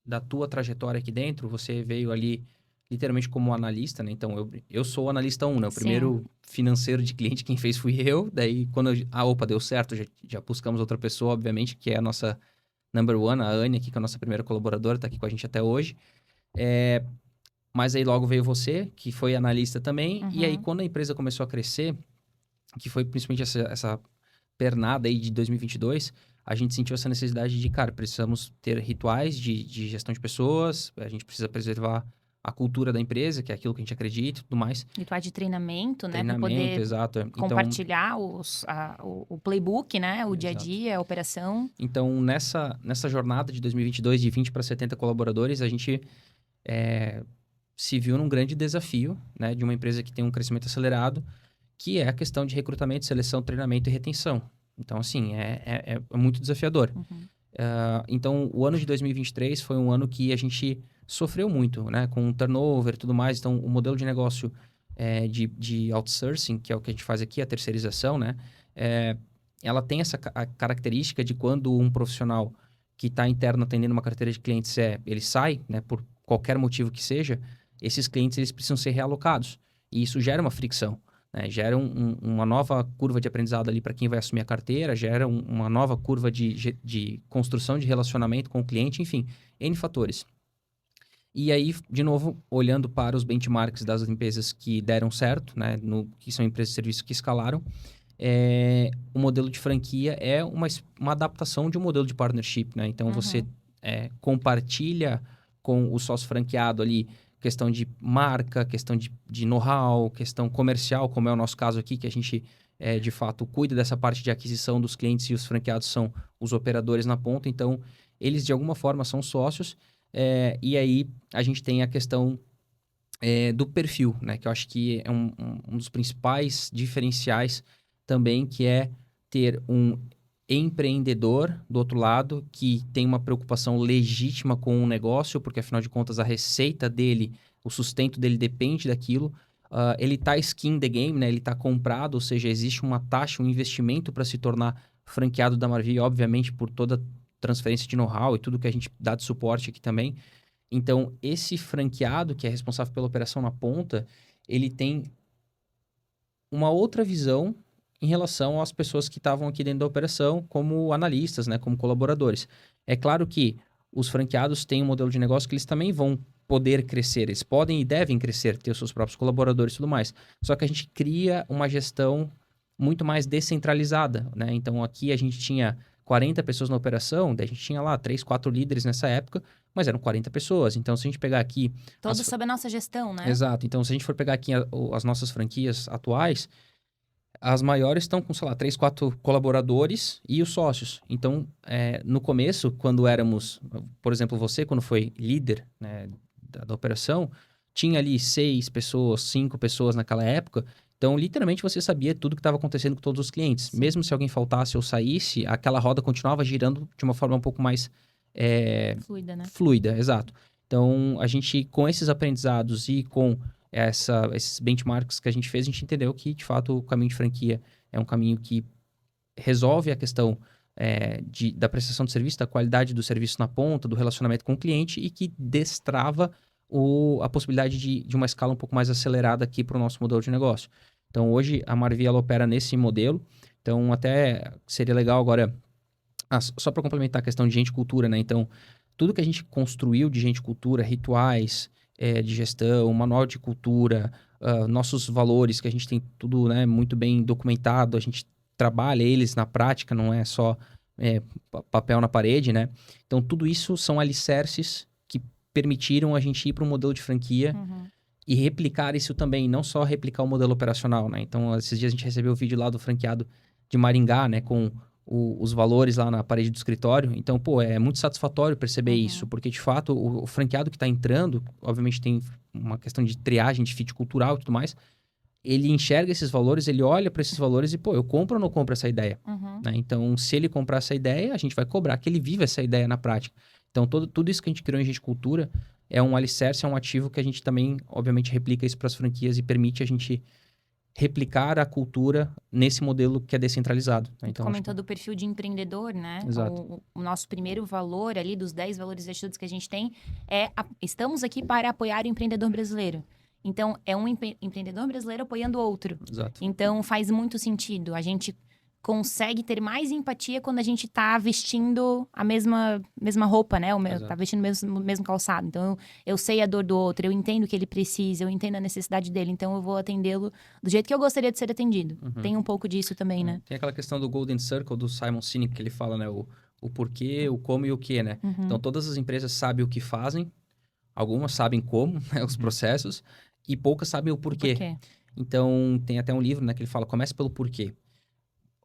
da tua trajetória aqui dentro, você veio ali literalmente como analista, né? Então, eu sou o analista 1, né? O Sim. primeiro financeiro de cliente, quem fez fui eu. Daí, quando opa, deu certo, já buscamos outra pessoa, obviamente, que é a nossa number one, a Anne aqui, que é a nossa primeira colaboradora, está aqui com a gente até hoje. Mas aí logo veio você, que foi analista também. E aí, quando a empresa começou a crescer, que foi principalmente essa pernada aí de 2022, a gente sentiu essa necessidade de, cara, precisamos ter rituais de gestão de pessoas, a gente precisa preservar a cultura da empresa, que é aquilo que a gente acredita e tudo mais. Ritual de treinamento, né? Para Treinamento, poder exato. compartilhar o playbook, né? O dia a dia, a operação. Então, nessa jornada de 2022, de 20 para 70 colaboradores, a gente se viu num grande desafio, né? De uma empresa que tem um crescimento acelerado, que é a questão de recrutamento, seleção, treinamento e retenção. Então, assim, é muito desafiador. Então, o ano de 2023 foi um ano que a gente sofreu muito, né? Com turnover e tudo mais. Então, o modelo de negócio de outsourcing, que é o que a gente faz aqui, a terceirização, né? Ela tem essa característica de quando um profissional que está interno atendendo uma carteira de clientes, ele sai, né? Por qualquer motivo que seja, esses clientes eles precisam ser realocados. E isso gera uma fricção. Né? Gera uma nova curva de aprendizado ali para quem vai assumir a carteira, gera uma nova curva de construção de relacionamento com o cliente, enfim, N fatores. E aí, de novo, olhando para os benchmarks das empresas que deram certo, né, que são empresas de serviço que escalaram, o modelo de franquia é uma adaptação de um modelo de partnership. Né? Então, você compartilha com o sócio franqueado ali questão de marca, questão de know-how, questão comercial, como é o nosso caso aqui, que a gente, de fato, cuida dessa parte de aquisição dos clientes e os franqueados são os operadores na ponta. Então, eles, de alguma forma, são sócios. E aí, a gente tem a questão do perfil, né? Que eu acho que é um dos principais diferenciais também, que é ter um empreendedor do outro lado que tem uma preocupação legítima com o negócio, porque afinal de contas a receita dele, o sustento dele depende daquilo. Ele tá skin the game, né? Ele tá comprado, ou seja, existe uma taxa, um investimento para se tornar franqueado da Marvi, obviamente por toda a transferência de know-how e tudo que a gente dá de suporte aqui também. Então, esse franqueado, que é responsável pela operação na ponta, ele tem uma outra visão em relação às pessoas que estavam aqui dentro da operação, como analistas, né, como colaboradores. É claro que os franqueados têm um modelo de negócio que eles também vão poder crescer, eles podem e devem crescer, ter os seus próprios colaboradores e tudo mais. Só que a gente cria uma gestão muito mais descentralizada, né? Então, aqui a gente tinha 40 pessoas na operação, daí a gente tinha lá 3, 4 líderes nessa época, mas eram 40 pessoas. Então, se a gente pegar aqui... Todos sob a nossa gestão, né? Exato. Então, se a gente for pegar aqui as nossas franquias atuais, as maiores estão com, sei lá, 3, 4 colaboradores e os sócios. Então, no começo, quando éramos... Por exemplo, você, quando foi líder, né, da operação, tinha ali 6 pessoas, 5 pessoas naquela época. Então, literalmente, você sabia tudo que estava acontecendo com todos os clientes. Sim. Mesmo se alguém faltasse ou saísse, aquela roda continuava girando de uma forma um pouco mais... Fluida, né? Fluida, exato. Então, a gente, com esses aprendizados e com esses benchmarks que a gente fez, a gente entendeu que, de fato, o caminho de franquia é um caminho que resolve a questão da prestação de serviço, da qualidade do serviço na ponta, do relacionamento com o cliente e que destrava a possibilidade de uma escala um pouco mais acelerada aqui para o nosso modelo de negócio. Então, hoje, a Marvi, ela opera nesse modelo. Então, até seria legal agora, só para complementar a questão de gente e cultura, né? Então, tudo que a gente construiu de gente e cultura, rituais de gestão, manual de cultura, nossos valores, que a gente tem tudo, né, muito bem documentado, a gente trabalha eles na prática, não é só papel na parede, né? Então, tudo isso são alicerces que permitiram a gente ir para um modelo de franquia e replicar isso também, não só replicar o modelo operacional, né? Então, esses dias a gente recebeu o vídeo lá do franqueado de Maringá, né, com os valores lá na parede do escritório. Então, pô, é muito satisfatório perceber isso, porque, de fato, o franqueado que está entrando, obviamente tem uma questão de triagem, de fit cultural e tudo mais, ele enxerga esses valores, ele olha para esses valores e, pô, eu compro ou não compro essa ideia? Né? Então, se ele comprar essa ideia, a gente vai cobrar que ele viva essa ideia na prática. Então, tudo isso que a gente criou em Gente Cultura é um alicerce, é um ativo que a gente também, obviamente, replica isso para as franquias e permite a gente replicar a cultura nesse modelo que é descentralizado. Né? Então, Comentou do perfil de empreendedor, né? Exato. O nosso primeiro valor ali, dos 10 valores de atitudes que a gente tem, estamos aqui para apoiar o empreendedor brasileiro. Então, é um empreendedor brasileiro apoiando outro. Exato. Então, faz muito sentido. A gente consegue ter mais empatia quando a gente tá vestindo a mesma roupa, né? Tá vestindo o mesmo calçado. Então, eu sei a dor do outro, eu entendo o que ele precisa, eu entendo a necessidade dele. Então, eu vou atendê-lo do jeito que eu gostaria de ser atendido. Tem um pouco disso também, né? Tem aquela questão do Golden Circle, do Simon Sinek, que ele fala, né? O porquê, o como e o que, né? Então, todas as empresas sabem o que fazem, algumas sabem como, né? Os processos, e poucas sabem o porquê. Então, tem até um livro, né? Que ele fala, comece pelo porquê.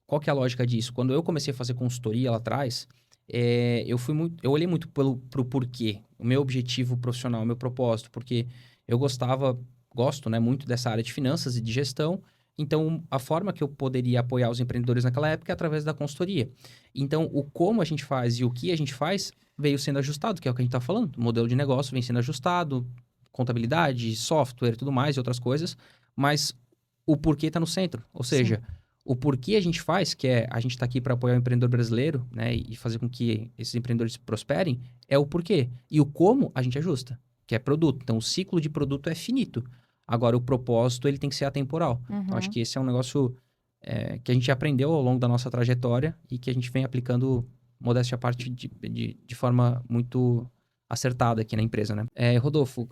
Qual que é a lógica disso? Quando eu comecei a fazer consultoria lá atrás, eu olhei muito pro porquê, o meu objetivo profissional, o meu propósito, porque eu gosto, né, muito dessa área de finanças e de gestão. Então, a forma que eu poderia apoiar os empreendedores naquela época é através da consultoria. Então, o como a gente faz e o que a gente faz veio sendo ajustado, que é o que a gente está falando. O modelo de negócio vem sendo ajustado, contabilidade, software, tudo mais e outras coisas, mas o porquê está no centro. Ou seja, o porquê a gente faz, que é a gente está aqui para apoiar o empreendedor brasileiro, né, e fazer com que esses empreendedores prosperem, é o porquê. E o como a gente ajusta, que é produto. Então, o ciclo de produto é finito. Agora, o propósito, ele tem que ser atemporal. Então, acho que esse é um negócio que a gente aprendeu ao longo da nossa trajetória e que a gente vem aplicando, modéstia à parte, de forma muito acertada aqui na empresa, né? Rodolfo,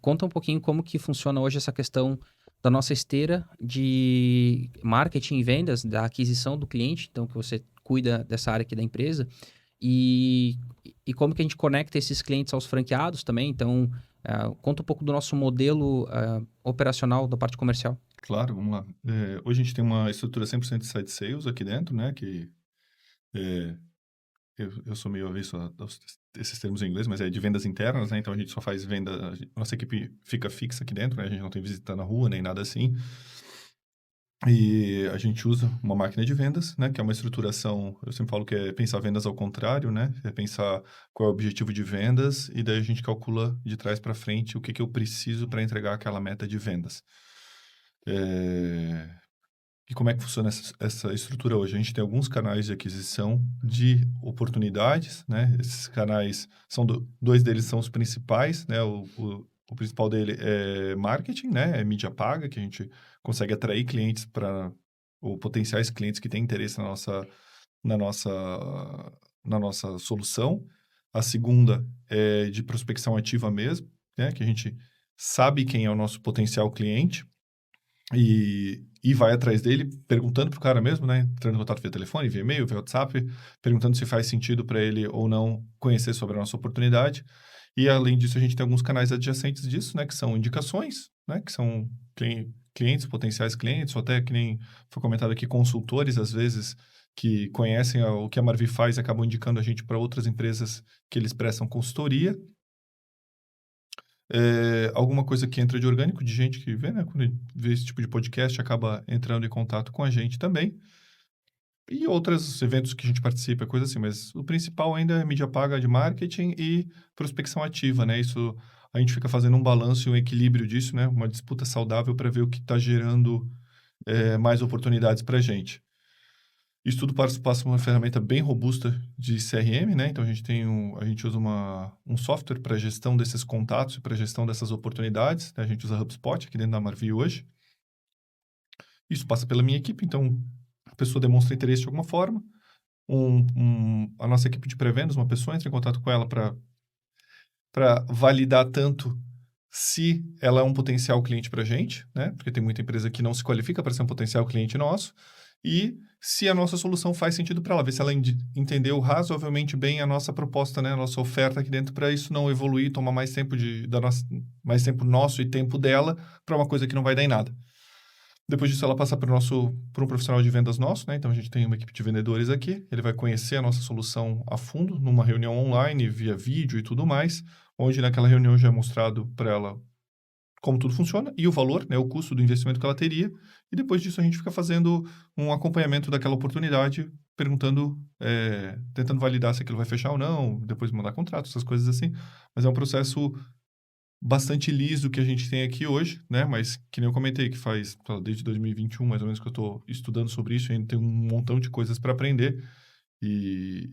conta um pouquinho como que funciona hoje essa questão da nossa esteira de marketing e vendas, da aquisição do cliente, então que você cuida dessa área aqui da empresa, e como que a gente conecta esses clientes aos franqueados também. Então, conta um pouco do nosso modelo operacional da parte comercial. Claro, vamos lá. Hoje a gente tem uma estrutura 100% de site sales aqui dentro, né, que eu sou meio avesso a esses termos em inglês, mas é de vendas internas, né? Então, a gente só faz venda... Nossa equipe fica fixa aqui dentro, né? A gente não tem visita na rua, nem nada assim. E a gente usa uma máquina de vendas, né? Que é uma estruturação... Eu sempre falo que é pensar vendas ao contrário, né? É pensar qual é o objetivo de vendas e daí a gente calcula de trás para frente o que eu preciso para entregar aquela meta de vendas. E como é que funciona essa estrutura hoje? A gente tem alguns canais de aquisição de oportunidades, né? Esses canais, dois deles são os principais, né? O principal dele é marketing, né? É mídia paga, que a gente consegue atrair clientes ou potenciais clientes que têm interesse na nossa, na nossa solução. A segunda é de prospecção ativa mesmo, né? Que a gente sabe quem é o nosso potencial cliente e vai atrás dele, perguntando pro cara mesmo, né? Entrando em contato via telefone, via e-mail, via WhatsApp, perguntando se faz sentido para ele ou não conhecer sobre a nossa oportunidade. E, além disso, a gente tem alguns canais adjacentes disso, né? Que são indicações, né? Que são clientes, potenciais clientes, ou até, que nem foi comentado aqui, consultores, às vezes, que conhecem o que a Marvi faz e acabam indicando a gente para outras empresas que eles prestam consultoria. Alguma coisa que entra de orgânico, de gente que vê, né? Quando vê esse tipo de podcast, acaba entrando em contato com a gente também. E outros eventos que a gente participa, coisa assim. Mas o principal ainda é mídia paga de marketing e prospecção ativa, né? Isso, a gente fica fazendo um balanço e um equilíbrio disso, né? Uma disputa saudável para ver o que está gerando mais oportunidades para a gente. Isso tudo passa por uma ferramenta bem robusta de CRM, né? Então, a gente usa um software para gestão desses contatos e para gestão dessas oportunidades, né? A gente usa HubSpot aqui dentro da Marvi hoje. Isso passa pela minha equipe, então a pessoa demonstra interesse de alguma forma. A nossa equipe de pré-vendas, uma pessoa entra em contato com ela para validar tanto se ela é um potencial cliente para a gente, né? Porque tem muita empresa que não se qualifica para ser um potencial cliente nosso. E se a nossa solução faz sentido para ela, ver se ela entendeu razoavelmente bem a nossa proposta, né? A nossa oferta aqui dentro, para isso não evoluir, tomar mais tempo mais tempo nosso e tempo dela para uma coisa que não vai dar em nada. Depois disso, ela passa por um profissional de vendas nosso, né? Então, a gente tem uma equipe de vendedores aqui. Ele vai conhecer a nossa solução a fundo, numa reunião online, via vídeo e tudo mais, onde naquela reunião já é mostrado para ela como tudo funciona e o valor, né? O custo do investimento que ela teria. E depois disso, a gente fica fazendo um acompanhamento daquela oportunidade, perguntando, tentando validar se aquilo vai fechar ou não, depois mandar contrato, essas coisas assim. Mas é um processo bastante liso que a gente tem aqui hoje, né? Mas, que nem eu comentei, que faz desde 2021, mais ou menos, que eu estou estudando sobre isso, e ainda tem um montão de coisas para aprender. E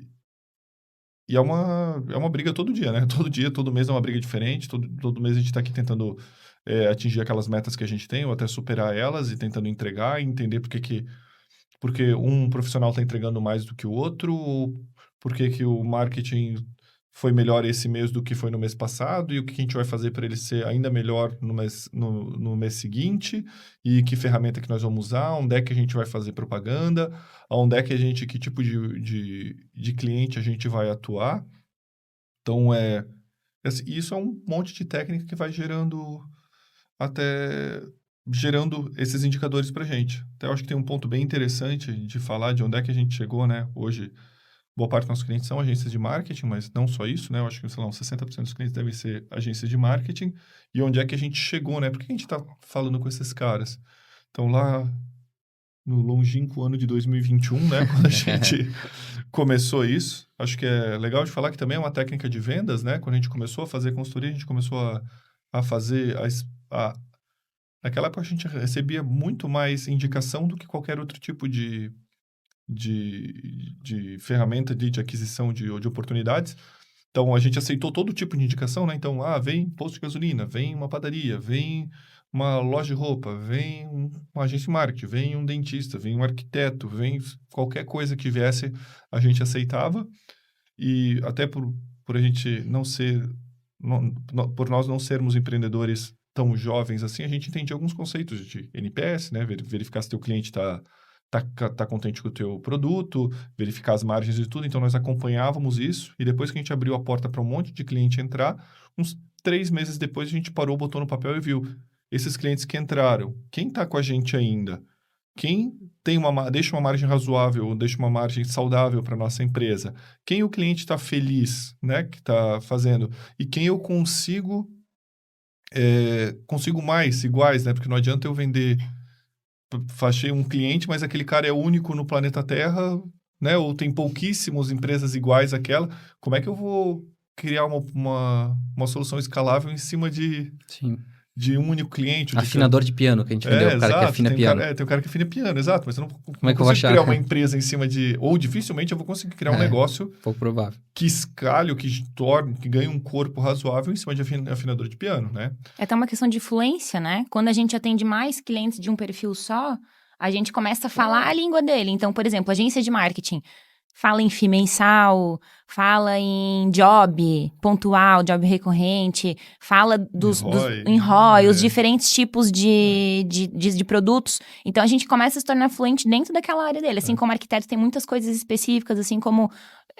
é uma briga todo dia, né? Todo dia, todo mês é uma briga diferente, todo mês a gente está aqui tentando atingir aquelas metas que a gente tem, ou até superar elas, e tentando entregar, e entender porque um profissional está entregando mais do que o outro, ou por que o marketing foi melhor esse mês do que foi no mês passado, e o que a gente vai fazer para ele ser ainda melhor no mês seguinte, e que ferramenta que nós vamos usar, onde é que a gente vai fazer propaganda, que tipo de cliente a gente vai atuar. Então, isso é um monte de técnica que vai gerando esses indicadores para a gente. Até eu acho que tem um ponto bem interessante de falar de onde é que a gente chegou, né? Hoje, boa parte dos nossos clientes são agências de marketing, mas não só isso, né? Eu acho que, sei lá, uns 60% dos clientes devem ser agências de marketing. E onde é que a gente chegou, né? Por que a gente está falando com esses caras? Então, lá no longínquo ano de 2021, né? Quando a gente começou isso, acho que é legal de falar que também é uma técnica de vendas, né? Quando a gente começou a fazer consultoria, a gente começou a fazer... Naquela época, a gente recebia muito mais indicação do que qualquer outro tipo de ferramenta de aquisição de oportunidades. Então, a gente aceitou todo tipo de indicação, né? Então, vem posto de gasolina, vem uma padaria, vem uma loja de roupa, vem uma agência de marketing, vem um dentista, vem um arquiteto, vem qualquer coisa que viesse, a gente aceitava. E até por a gente não ser... por nós não sermos empreendedores tão jovens assim, a gente entendia alguns conceitos de NPS, né? Verificar se teu cliente tá contente com o teu produto, verificar as margens e tudo. Então, nós acompanhávamos isso. E depois que a gente abriu a porta para um monte de cliente entrar, uns 3 meses depois, a gente parou, botou no papel e viu esses clientes que entraram. Quem está com a gente ainda Quem deixa uma margem razoável, deixa uma margem saudável para nossa empresa? Quem o cliente está feliz, né, que está fazendo? E quem eu consigo mais iguais, né? Porque não adianta eu vender, achei um cliente, mas aquele cara é único no planeta Terra, né? Ou tem pouquíssimas empresas iguais àquela. Como é que eu vou criar uma solução escalável em cima Sim. de um único cliente? Afinador de piano que a gente vendeu, o cara que Exato. afina piano. Tem um cara que afina piano, exato. Mas eu não Como é que eu vou consigo achar? criar uma empresa em cima de... Ou dificilmente eu vou conseguir criar um negócio pouco provável. que escalhe, que ganhe um corpo razoável em cima de afinador de piano, né? É até uma questão de fluência, né? Quando a gente atende mais clientes de um perfil só, a gente começa a falar a língua dele. Então, por exemplo, agência de marketing fala em FII mensal, fala em job pontual, job recorrente, fala em ROI, os diferentes tipos de produtos. Então, a gente começa a se tornar fluente dentro daquela área dele. Assim como arquiteto tem muitas coisas específicas, assim como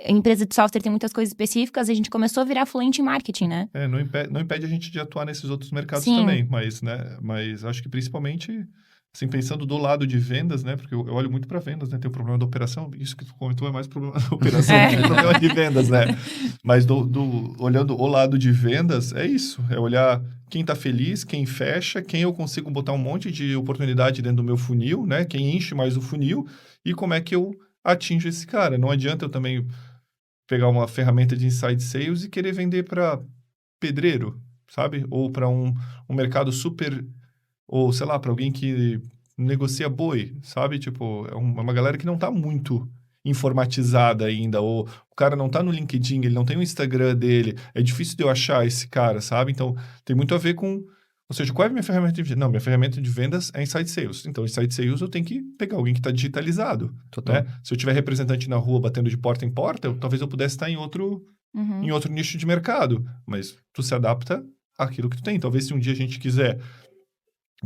empresa de software tem muitas coisas específicas, a gente começou a virar fluente em marketing, né? Não impede a gente de atuar nesses outros mercados Sim. também, mas acho que principalmente, assim, pensando do lado de vendas, né? Porque eu olho muito para vendas, né? Tem o problema da operação, isso que tu comentou é mais problema da operação do que problema de vendas, né? Mas olhando o lado de vendas, é isso, é olhar quem tá feliz, quem fecha, quem eu consigo botar um monte de oportunidade dentro do meu funil, né? Quem enche mais o funil e como é que eu atinjo esse cara. Não adianta eu também pegar uma ferramenta de inside sales e querer vender para pedreiro, sabe? Ou para um mercado super... Ou, sei lá, para alguém que negocia boi, sabe? Tipo, é uma galera que não tá muito informatizada ainda. Ou o cara não tá no LinkedIn, ele não tem o Instagram dele. É difícil de eu achar esse cara, sabe? Então, tem muito a ver com... Ou seja, qual é a minha ferramenta de vendas? Não, minha ferramenta de vendas é Inside Sales. Então, Inside Sales eu tenho que pegar alguém que está digitalizado. Total. Né? Se eu tiver representante na rua batendo de porta em porta, talvez eu pudesse estar em outro nicho de mercado. Mas tu se adapta àquilo que tu tem. Talvez se um dia a gente quiser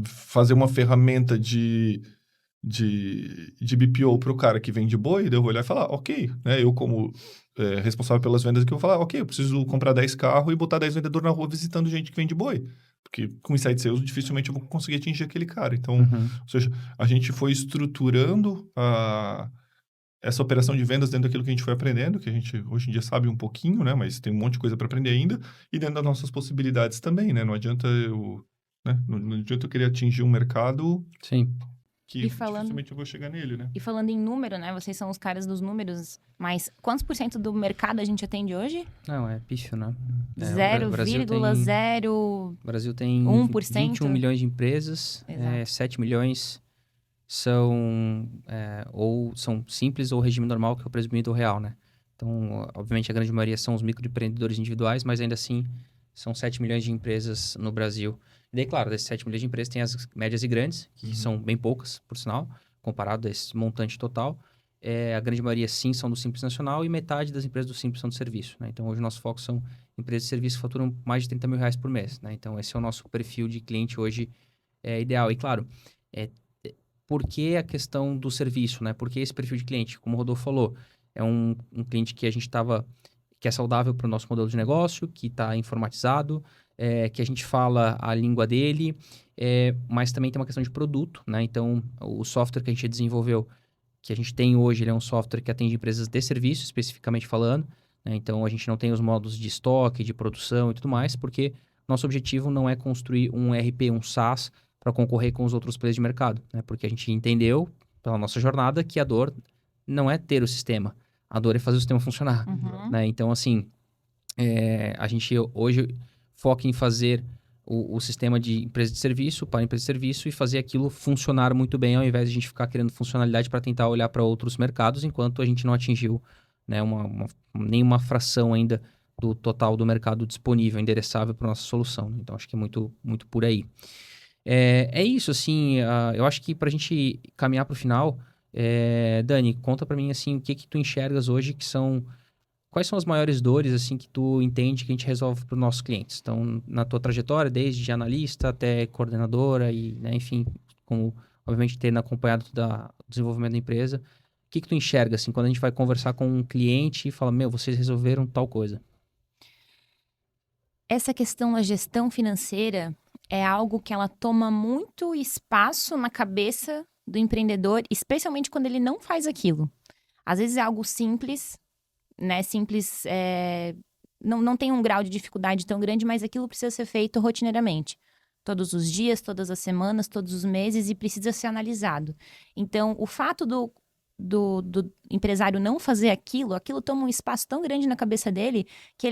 fazer uma ferramenta de BPO para o cara que vende boi, daí eu vou olhar e falar, ok, né? Eu como responsável pelas vendas aqui, eu vou falar, ok, eu preciso comprar 10 carros e botar 10 vendedores na rua visitando gente que vende boi. Porque com Inside Sales, dificilmente eu vou conseguir atingir aquele cara. Então, ou seja, a gente foi estruturando essa operação de vendas dentro daquilo que a gente foi aprendendo, que a gente hoje em dia sabe um pouquinho, né? Mas tem um monte de coisa para aprender ainda, e dentro das nossas possibilidades também, né? Não adianta não adianta eu querer atingir um mercado... Sim. Que dificilmente eu vou chegar nele, né? E falando em número, né? Vocês são os caras dos números, mas quantos por cento do mercado a gente atende hoje? Não, é pífio, né? 0,0... O Brasil tem 1%. 21 milhões de empresas, 7 milhões são ou são simples ou regime normal, que é o presumido real, né? Então, obviamente, a grande maioria são os microempreendedores individuais, mas ainda assim, são 7 milhões de empresas no Brasil. E daí, claro, desses 7 milhões de empresas tem as médias e grandes, que são bem poucas, por sinal, comparado a esse montante total. A grande maioria, sim, são do Simples Nacional e metade das empresas do Simples são do serviço, né? Então, hoje o nosso foco são empresas de serviço que faturam mais de 30 mil reais por mês, né? Então, esse é o nosso perfil de cliente hoje ideal. E, claro, por que a questão do serviço, né? Por que esse perfil de cliente? Como o Rodolfo falou, é um cliente que a gente que é saudável para o nosso modelo de negócio, que está informatizado, que a gente fala a língua dele, mas também tem uma questão de produto, né? Então, o software que a gente desenvolveu, que a gente tem hoje, ele é um software que atende empresas de serviço, especificamente falando, né? Então, a gente não tem os modos de estoque, de produção e tudo mais, porque nosso objetivo não é construir um ERP, um SaaS, para concorrer com os outros players de mercado, né? Porque a gente entendeu, pela nossa jornada, que a dor não é ter o sistema, a dor é fazer o sistema funcionar, né? Então, assim, a gente hoje foca em fazer o sistema de empresa de serviço para empresa de serviço e fazer aquilo funcionar muito bem, ao invés de a gente ficar querendo funcionalidade para tentar olhar para outros mercados, enquanto a gente não atingiu, né, nenhuma fração ainda do total do mercado disponível, endereçável para nossa solução. Então, acho que é muito, muito por aí. É isso, assim, eu acho que para a gente caminhar para o final, Dani, conta para mim, assim, o que tu enxergas hoje que são... Quais são as maiores dores, assim, que tu entende que a gente resolve para os nossos clientes? Então, na tua trajetória, desde analista até coordenadora e, né, enfim, como, obviamente, tendo acompanhado o desenvolvimento da empresa, o que tu enxerga, assim, quando a gente vai conversar com um cliente e fala, vocês resolveram tal coisa? Essa questão da gestão financeira é algo que ela toma muito espaço na cabeça do empreendedor, especialmente quando ele não faz aquilo. Às vezes é algo simples, né? Simples, não tem um grau de dificuldade tão grande, mas aquilo precisa ser feito rotineiramente. Todos os dias, todas as semanas, todos os meses, e precisa ser analisado. Então, o fato do empresário não fazer aquilo toma um espaço tão grande na cabeça dele que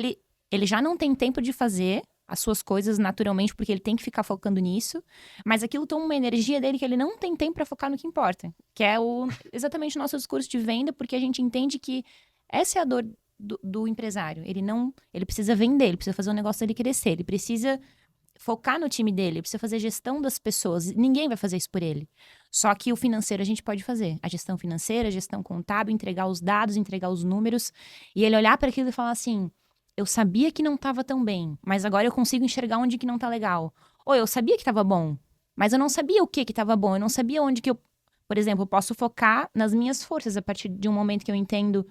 ele já não tem tempo de fazer as suas coisas naturalmente, porque ele tem que ficar focando nisso, mas aquilo toma uma energia dele que ele não tem tempo para focar no que importa, que é exatamente o nosso discurso de venda, porque a gente entende que essa é a dor do empresário. Ele precisa vender, ele precisa fazer o negócio dele crescer, ele precisa focar no time dele, ele precisa fazer gestão das pessoas. Ninguém vai fazer isso por ele. Só que o financeiro a gente pode fazer. A gestão financeira, a gestão contábil, entregar os dados, entregar os números. E ele olhar para aquilo e falar assim, eu sabia que não estava tão bem, mas agora eu consigo enxergar onde que não tá legal. Ou eu sabia que estava bom, mas eu não sabia o que estava bom. Eu não sabia onde que por exemplo, eu posso focar nas minhas forças a partir de um momento que eu entendo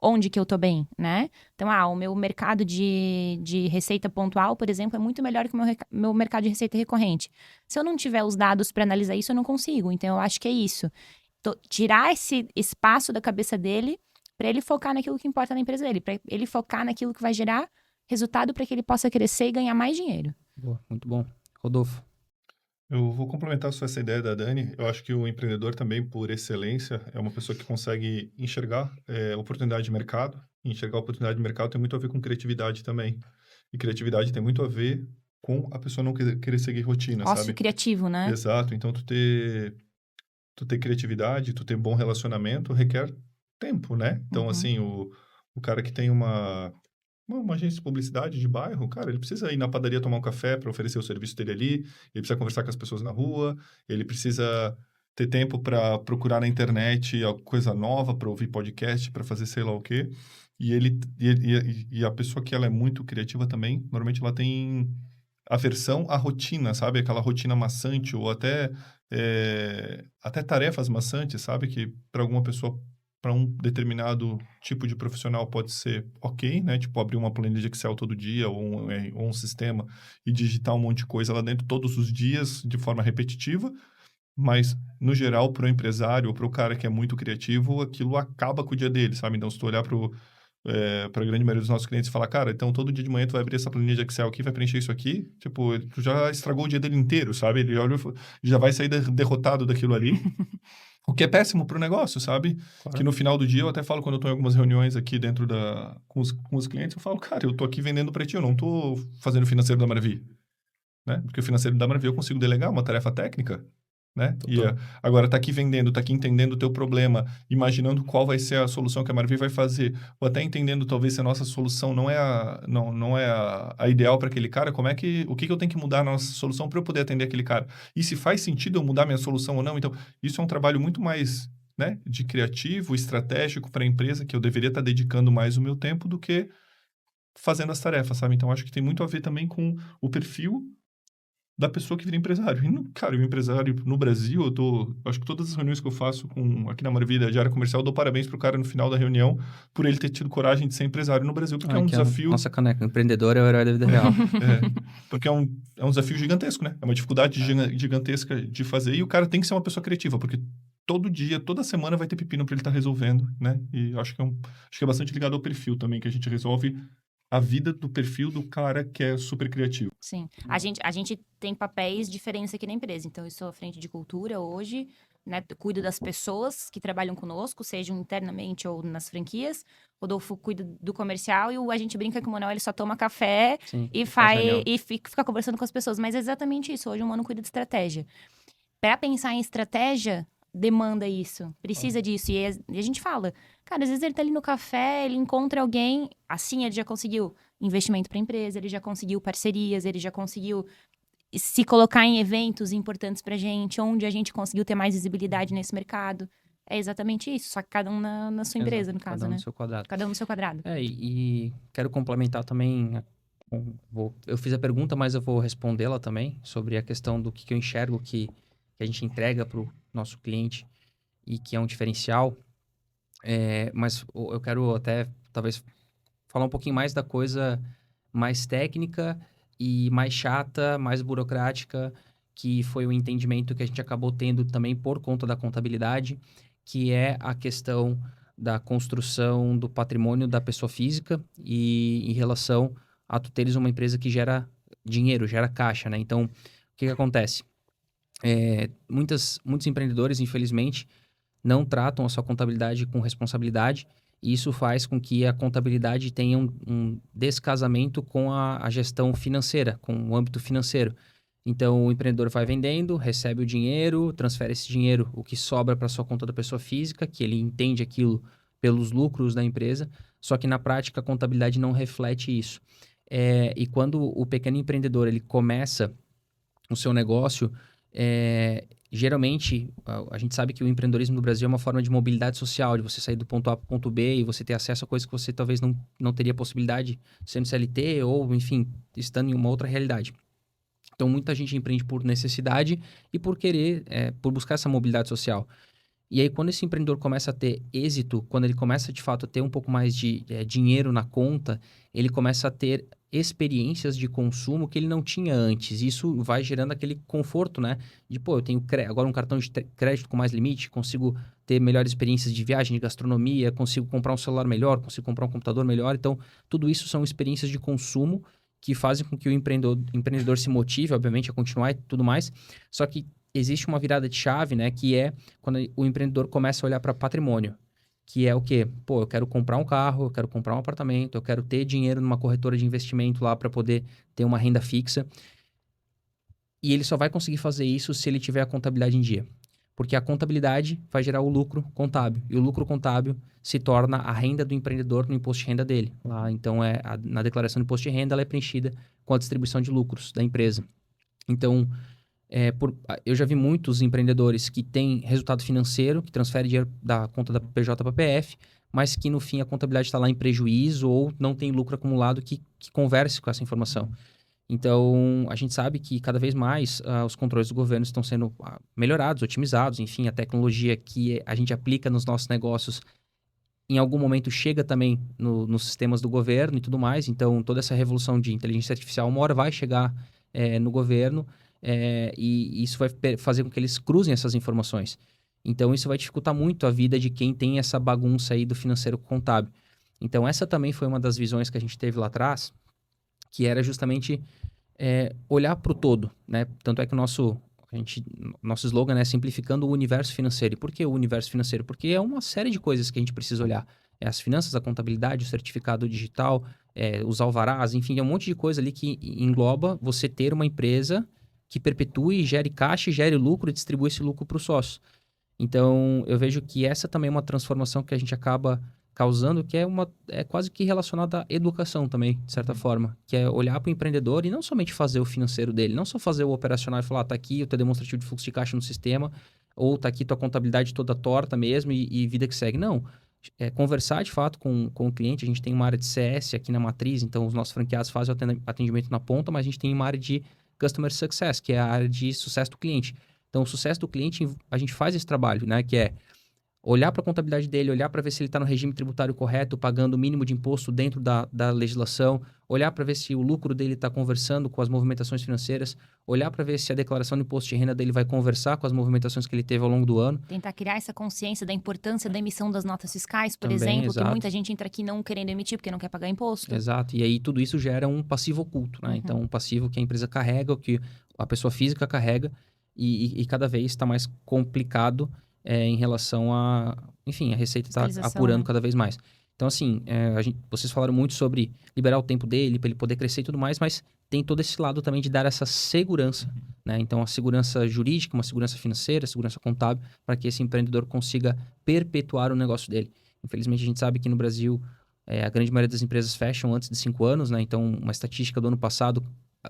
onde que eu tô bem, né? Então, o meu mercado de receita pontual, por exemplo, é muito melhor que o meu mercado de receita recorrente. Se eu não tiver os dados para analisar isso, eu não consigo. Então, eu acho que é isso. Tirar esse espaço da cabeça dele para ele focar naquilo que importa na empresa dele, para ele focar naquilo que vai gerar resultado para que ele possa crescer e ganhar mais dinheiro. Boa, muito bom. Rodolfo. Eu vou complementar só essa ideia da Dani. Eu acho que o empreendedor também, por excelência, é uma pessoa que consegue enxergar oportunidade de mercado. E enxergar oportunidade de mercado tem muito a ver com criatividade também. E criatividade tem muito a ver com a pessoa não querer seguir rotina, Ócio sabe? criativo, né? Exato. Então, tu ter criatividade, tu ter bom relacionamento, requer tempo, né? Então, assim, o cara que tem uma agência de publicidade de bairro, cara, ele precisa ir na padaria tomar um café para oferecer o serviço dele ali, ele precisa conversar com as pessoas na rua, ele precisa ter tempo para procurar na internet coisa nova, para ouvir podcast, para fazer sei lá o quê. E a pessoa que ela é muito criativa também, normalmente ela tem aversão à rotina, sabe? Aquela rotina maçante ou até tarefas maçantes, sabe? Que para alguma pessoa, para um determinado tipo de profissional pode ser ok, né? Tipo, abrir uma planilha de Excel todo dia ou um sistema e digitar um monte de coisa lá dentro todos os dias de forma repetitiva. Mas, no geral, para o empresário ou para o cara que é muito criativo, aquilo acaba com o dia dele, sabe? Então, se tu olhar para a grande maioria dos nossos clientes e falar, cara, então todo dia de manhã tu vai abrir essa planilha de Excel aqui, vai preencher isso aqui, tipo, tu já estragou o dia dele inteiro, sabe? Ele olha, já vai sair derrotado daquilo ali. O que é péssimo pro negócio, sabe? Claro. Que no final do dia, eu até falo quando eu tô em algumas reuniões aqui dentro com os clientes, eu falo, cara, eu tô aqui vendendo pra ti, eu não tô fazendo o financeiro da Maravilha, né? Porque o financeiro da Maravilha eu consigo delegar uma tarefa técnica, né? E agora tá aqui vendendo, tá aqui entendendo o teu problema, imaginando qual vai ser a solução que a Maravilha vai fazer, ou até entendendo talvez se a nossa solução não é a ideal para aquele cara, o que eu tenho que mudar na nossa solução para eu poder atender aquele cara? E se faz sentido eu mudar minha solução ou não? Então, isso é um trabalho muito mais, né, de criativo, estratégico para a empresa, que eu deveria estar dedicando mais o meu tempo do que fazendo as tarefas, sabe? Então, acho que tem muito a ver também com o perfil da pessoa que vira empresário. E, cara, o empresário no Brasil, acho que todas as reuniões que eu faço aqui na Maravilha de área comercial, eu dou parabéns pro cara no final da reunião por ele ter tido coragem de ser empresário no Brasil, porque é um desafio... Nossa, caneca, empreendedor é o herói da vida real. Porque é um desafio gigantesco, né? É uma dificuldade gigantesca de fazer, e o cara tem que ser uma pessoa criativa, porque todo dia, toda semana vai ter pepino para ele estar resolvendo, né? E acho que é bastante ligado ao perfil também, que a gente resolve a vida do perfil do cara que é super criativo. Sim. A gente tem papéis diferentes aqui na empresa. Então, eu sou à frente de cultura hoje, né? Cuido das pessoas que trabalham conosco, sejam internamente ou nas franquias. Rodolfo cuida do comercial e a gente brinca que o Manuel ele só toma café. Sim, e fica conversando com as pessoas. Mas é exatamente isso. Hoje o Mano cuida de estratégia. Para pensar em estratégia, demanda isso, precisa disso. E a gente fala, cara, às vezes ele tá ali no café, ele encontra alguém, assim ele já conseguiu investimento para empresa, ele já conseguiu parcerias, ele já conseguiu se colocar em eventos importantes pra gente, onde a gente conseguiu ter mais visibilidade nesse mercado. É exatamente isso, só que cada um na sua empresa, no caso, cada um né? no seu quadrado. Cada um no seu quadrado. E quero complementar também, eu fiz a pergunta, mas eu vou respondê-la também, sobre a questão do que eu enxergo que a gente entrega para o nosso cliente e que é um diferencial. Mas eu quero até, talvez, falar um pouquinho mais da coisa mais técnica e mais chata, mais burocrática, que foi o entendimento que a gente acabou tendo também por conta da contabilidade, que é a questão da construção do patrimônio da pessoa física e em relação a tu teres uma empresa que gera dinheiro, gera caixa, né? Então, o que acontece? Muitos empreendedores, infelizmente, não tratam a sua contabilidade com responsabilidade e isso faz com que a contabilidade tenha um descasamento com a gestão financeira, com o âmbito financeiro. Então, o empreendedor vai vendendo, recebe o dinheiro, transfere esse dinheiro, o que sobra para sua conta da pessoa física, que ele entende aquilo pelos lucros da empresa, só que na prática a contabilidade não reflete isso. E quando o pequeno empreendedor ele começa o seu negócio, geralmente a gente sabe que o empreendedorismo no Brasil é uma forma de mobilidade social, de você sair do ponto A para o ponto B e você ter acesso a coisas que você talvez não teria possibilidade sendo CLT ou, enfim, estando em uma outra realidade. Então, muita gente empreende por necessidade e por querer, por buscar essa mobilidade social. E aí, quando esse empreendedor começa a ter êxito, quando ele começa, de fato, a ter um pouco mais de dinheiro na conta, ele começa a ter experiências de consumo que ele não tinha antes. Isso vai gerando aquele conforto, né? De, pô, eu tenho agora um cartão de crédito com mais limite, consigo ter melhores experiências de viagem, de gastronomia, consigo comprar um celular melhor, consigo comprar um computador melhor. Então, tudo isso são experiências de consumo que fazem com que o empreendedor se motive, obviamente, a continuar e tudo mais. Só que existe uma virada de chave, né? Que é quando o empreendedor começa a olhar para patrimônio. Que é o quê? Pô, eu quero comprar um carro, eu quero comprar um apartamento, eu quero ter dinheiro numa corretora de investimento lá para poder ter uma renda fixa. E ele só vai conseguir fazer isso se ele tiver a contabilidade em dia. Porque a contabilidade vai gerar o lucro contábil. E o lucro contábil se torna a renda do empreendedor no imposto de renda dele. Lá, então, na declaração do imposto de renda, ela é preenchida com a distribuição de lucros da empresa. Então, eu já vi muitos empreendedores que têm resultado financeiro, que transferem dinheiro da conta da PJ para PF, mas que no fim a contabilidade está lá em prejuízo ou não tem lucro acumulado que converse com essa informação. Então, a gente sabe que cada vez mais os controles do governo estão sendo melhorados, otimizados, enfim, a tecnologia que a gente aplica nos nossos negócios em algum momento chega também nos sistemas do governo e tudo mais. Então, toda essa revolução de inteligência artificial uma hora vai chegar no governo e isso vai fazer com que eles cruzem essas informações. Então, isso vai dificultar muito a vida de quem tem essa bagunça aí do financeiro contábil. Então, essa também foi uma das visões que a gente teve lá atrás, que era justamente olhar para o todo, né? Tanto é que o nosso slogan é simplificando o universo financeiro. E por que o universo financeiro? Porque é uma série de coisas que a gente precisa olhar. As finanças, a contabilidade, o certificado digital, os alvarás, enfim, é um monte de coisa ali que engloba você ter uma empresa que perpetue, gere caixa, gere lucro e distribui esse lucro para os sócios. Então, eu vejo que essa também é uma transformação que a gente acaba causando, que é quase que relacionada à educação também, de certa forma, que é olhar para o empreendedor e não somente fazer o financeiro dele, não só fazer o operacional e falar, tá aqui o teu demonstrativo de fluxo de caixa no sistema, ou tá aqui tua contabilidade toda torta mesmo e vida que segue. Não, conversar de fato com o cliente. A gente tem uma área de CS aqui na matriz, então os nossos franqueados fazem o atendimento na ponta, mas a gente tem uma área de Customer Success, que é a área de sucesso do cliente. Então, o sucesso do cliente, a gente faz esse trabalho, né? Que é olhar para a contabilidade dele, olhar para ver se ele está no regime tributário correto, pagando o mínimo de imposto dentro da legislação, olhar para ver se o lucro dele está conversando com as movimentações financeiras, olhar para ver se a declaração de imposto de renda dele vai conversar com as movimentações que ele teve ao longo do ano. Tentar criar essa consciência da importância da emissão das notas fiscais, por Também, exemplo, exato. que muita gente entra aqui não querendo emitir porque não quer pagar imposto. Exato, e aí tudo isso gera um passivo oculto, né? Então, um passivo que a empresa carrega, que a pessoa física carrega, e cada vez está mais complicado em relação a... Enfim, a Receita está apurando cada vez mais. Então, assim, vocês falaram muito sobre liberar o tempo dele, para ele poder crescer e tudo mais, mas tem todo esse lado também de dar essa segurança, né? Então, a segurança jurídica, uma segurança financeira, segurança contábil, para que esse empreendedor consiga perpetuar o negócio dele. Infelizmente, a gente sabe que no Brasil, a grande maioria das empresas fecham antes de 5 anos, né? Então, uma estatística do ano passado,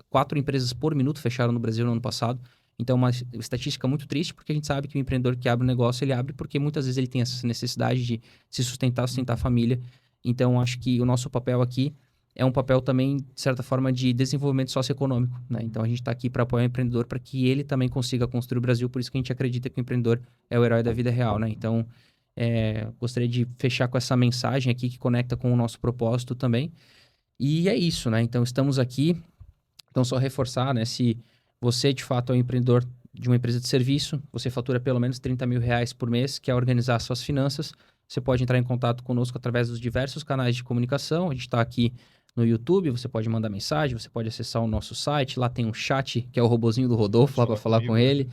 4 empresas por minuto fecharam no Brasil no ano passado. Então, uma estatística muito triste, porque a gente sabe que o empreendedor que abre um negócio, ele abre porque muitas vezes ele tem essa necessidade de se sustentar a família. Então, acho que o nosso papel aqui é um papel também, de certa forma, de desenvolvimento socioeconômico, né? Então, a gente está aqui para apoiar o empreendedor para que ele também consiga construir o Brasil. Por isso que a gente acredita que o empreendedor é o herói da vida real, né? Então, gostaria de fechar com essa mensagem aqui que conecta com o nosso propósito também. E é isso, né? Então, estamos aqui. Então, só reforçar, né? Se você de fato é um empreendedor de uma empresa de serviço, você fatura pelo menos R$30 mil por mês, quer organizar suas finanças, você pode entrar em contato conosco através dos diversos canais de comunicação. A gente está aqui no YouTube, você pode mandar mensagem, você pode acessar o nosso site, lá tem um chat, que é o robozinho do Rodolfo, lá para falar com ele,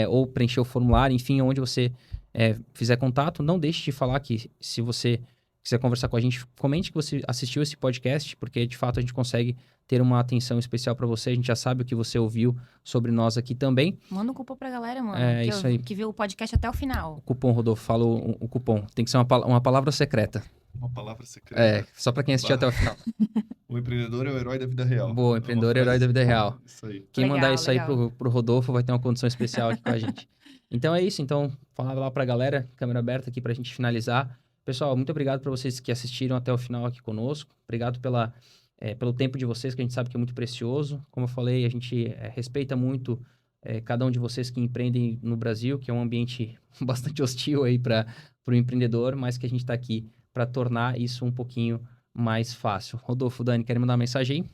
ou preencher o formulário, enfim, onde você fizer contato. Não deixe de falar que se você quiser conversar com a gente, comente que você assistiu esse podcast, porque de fato a gente consegue ter uma atenção especial para você. A gente já sabe o que você ouviu sobre nós aqui também. Manda um cupom pra galera, mano. Isso aí. Que viu o podcast até o final. O cupom, Rodolfo, fala o cupom. Tem que ser uma palavra secreta. Uma palavra secreta. Só para quem assistiu até o final. O empreendedor é o herói da vida real. Boa, empreendedor é o herói da vida real. Isso aí. Quem Legal, mandar isso aí legal. pro Rodolfo vai ter uma condição especial aqui com a gente. Então é isso. Então, falar lá pra galera, câmera aberta aqui pra gente finalizar. Pessoal, muito obrigado para vocês que assistiram até o final aqui conosco. Obrigado pelo tempo de vocês, que a gente sabe que é muito precioso. Como eu falei, a gente respeita muito cada um de vocês que empreendem no Brasil, que é um ambiente bastante hostil aí para o empreendedor, mas que a gente está aqui para tornar isso um pouquinho mais fácil. Rodolfo, Dani, querem mandar uma mensagem aí?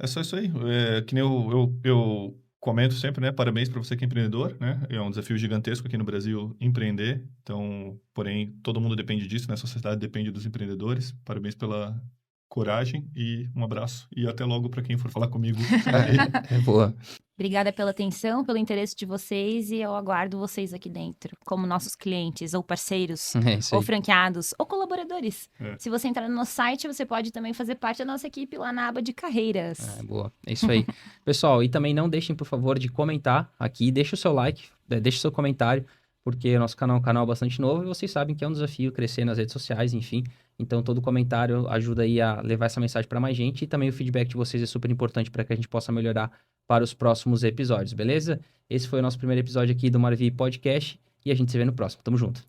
É só isso aí. Que nem eu comento sempre, né? Parabéns para você que é empreendedor, né? É um desafio gigantesco aqui no Brasil empreender. Então, porém, todo mundo depende disso, né? A sociedade depende dos empreendedores. Parabéns pela coragem e um abraço. E até logo para quem for falar comigo. Boa. Obrigada pela atenção, pelo interesse de vocês, e eu aguardo vocês aqui dentro, como nossos clientes, ou parceiros, Isso ou aí. franqueados, ou colaboradores. É. Se você entrar no nosso site, você pode também fazer parte da nossa equipe lá na aba de carreiras. Boa. É isso aí. Pessoal, e também não deixem, por favor, de comentar aqui. Deixa o seu like, deixa o seu comentário, porque o nosso canal é um canal bastante novo e vocês sabem que é um desafio crescer nas redes sociais, enfim. Então, todo comentário ajuda aí a levar essa mensagem para mais gente, e também o feedback de vocês é super importante para que a gente possa melhorar para os próximos episódios, beleza? Esse foi o nosso primeiro episódio aqui do Marvi Podcast e a gente se vê no próximo. Tamo junto.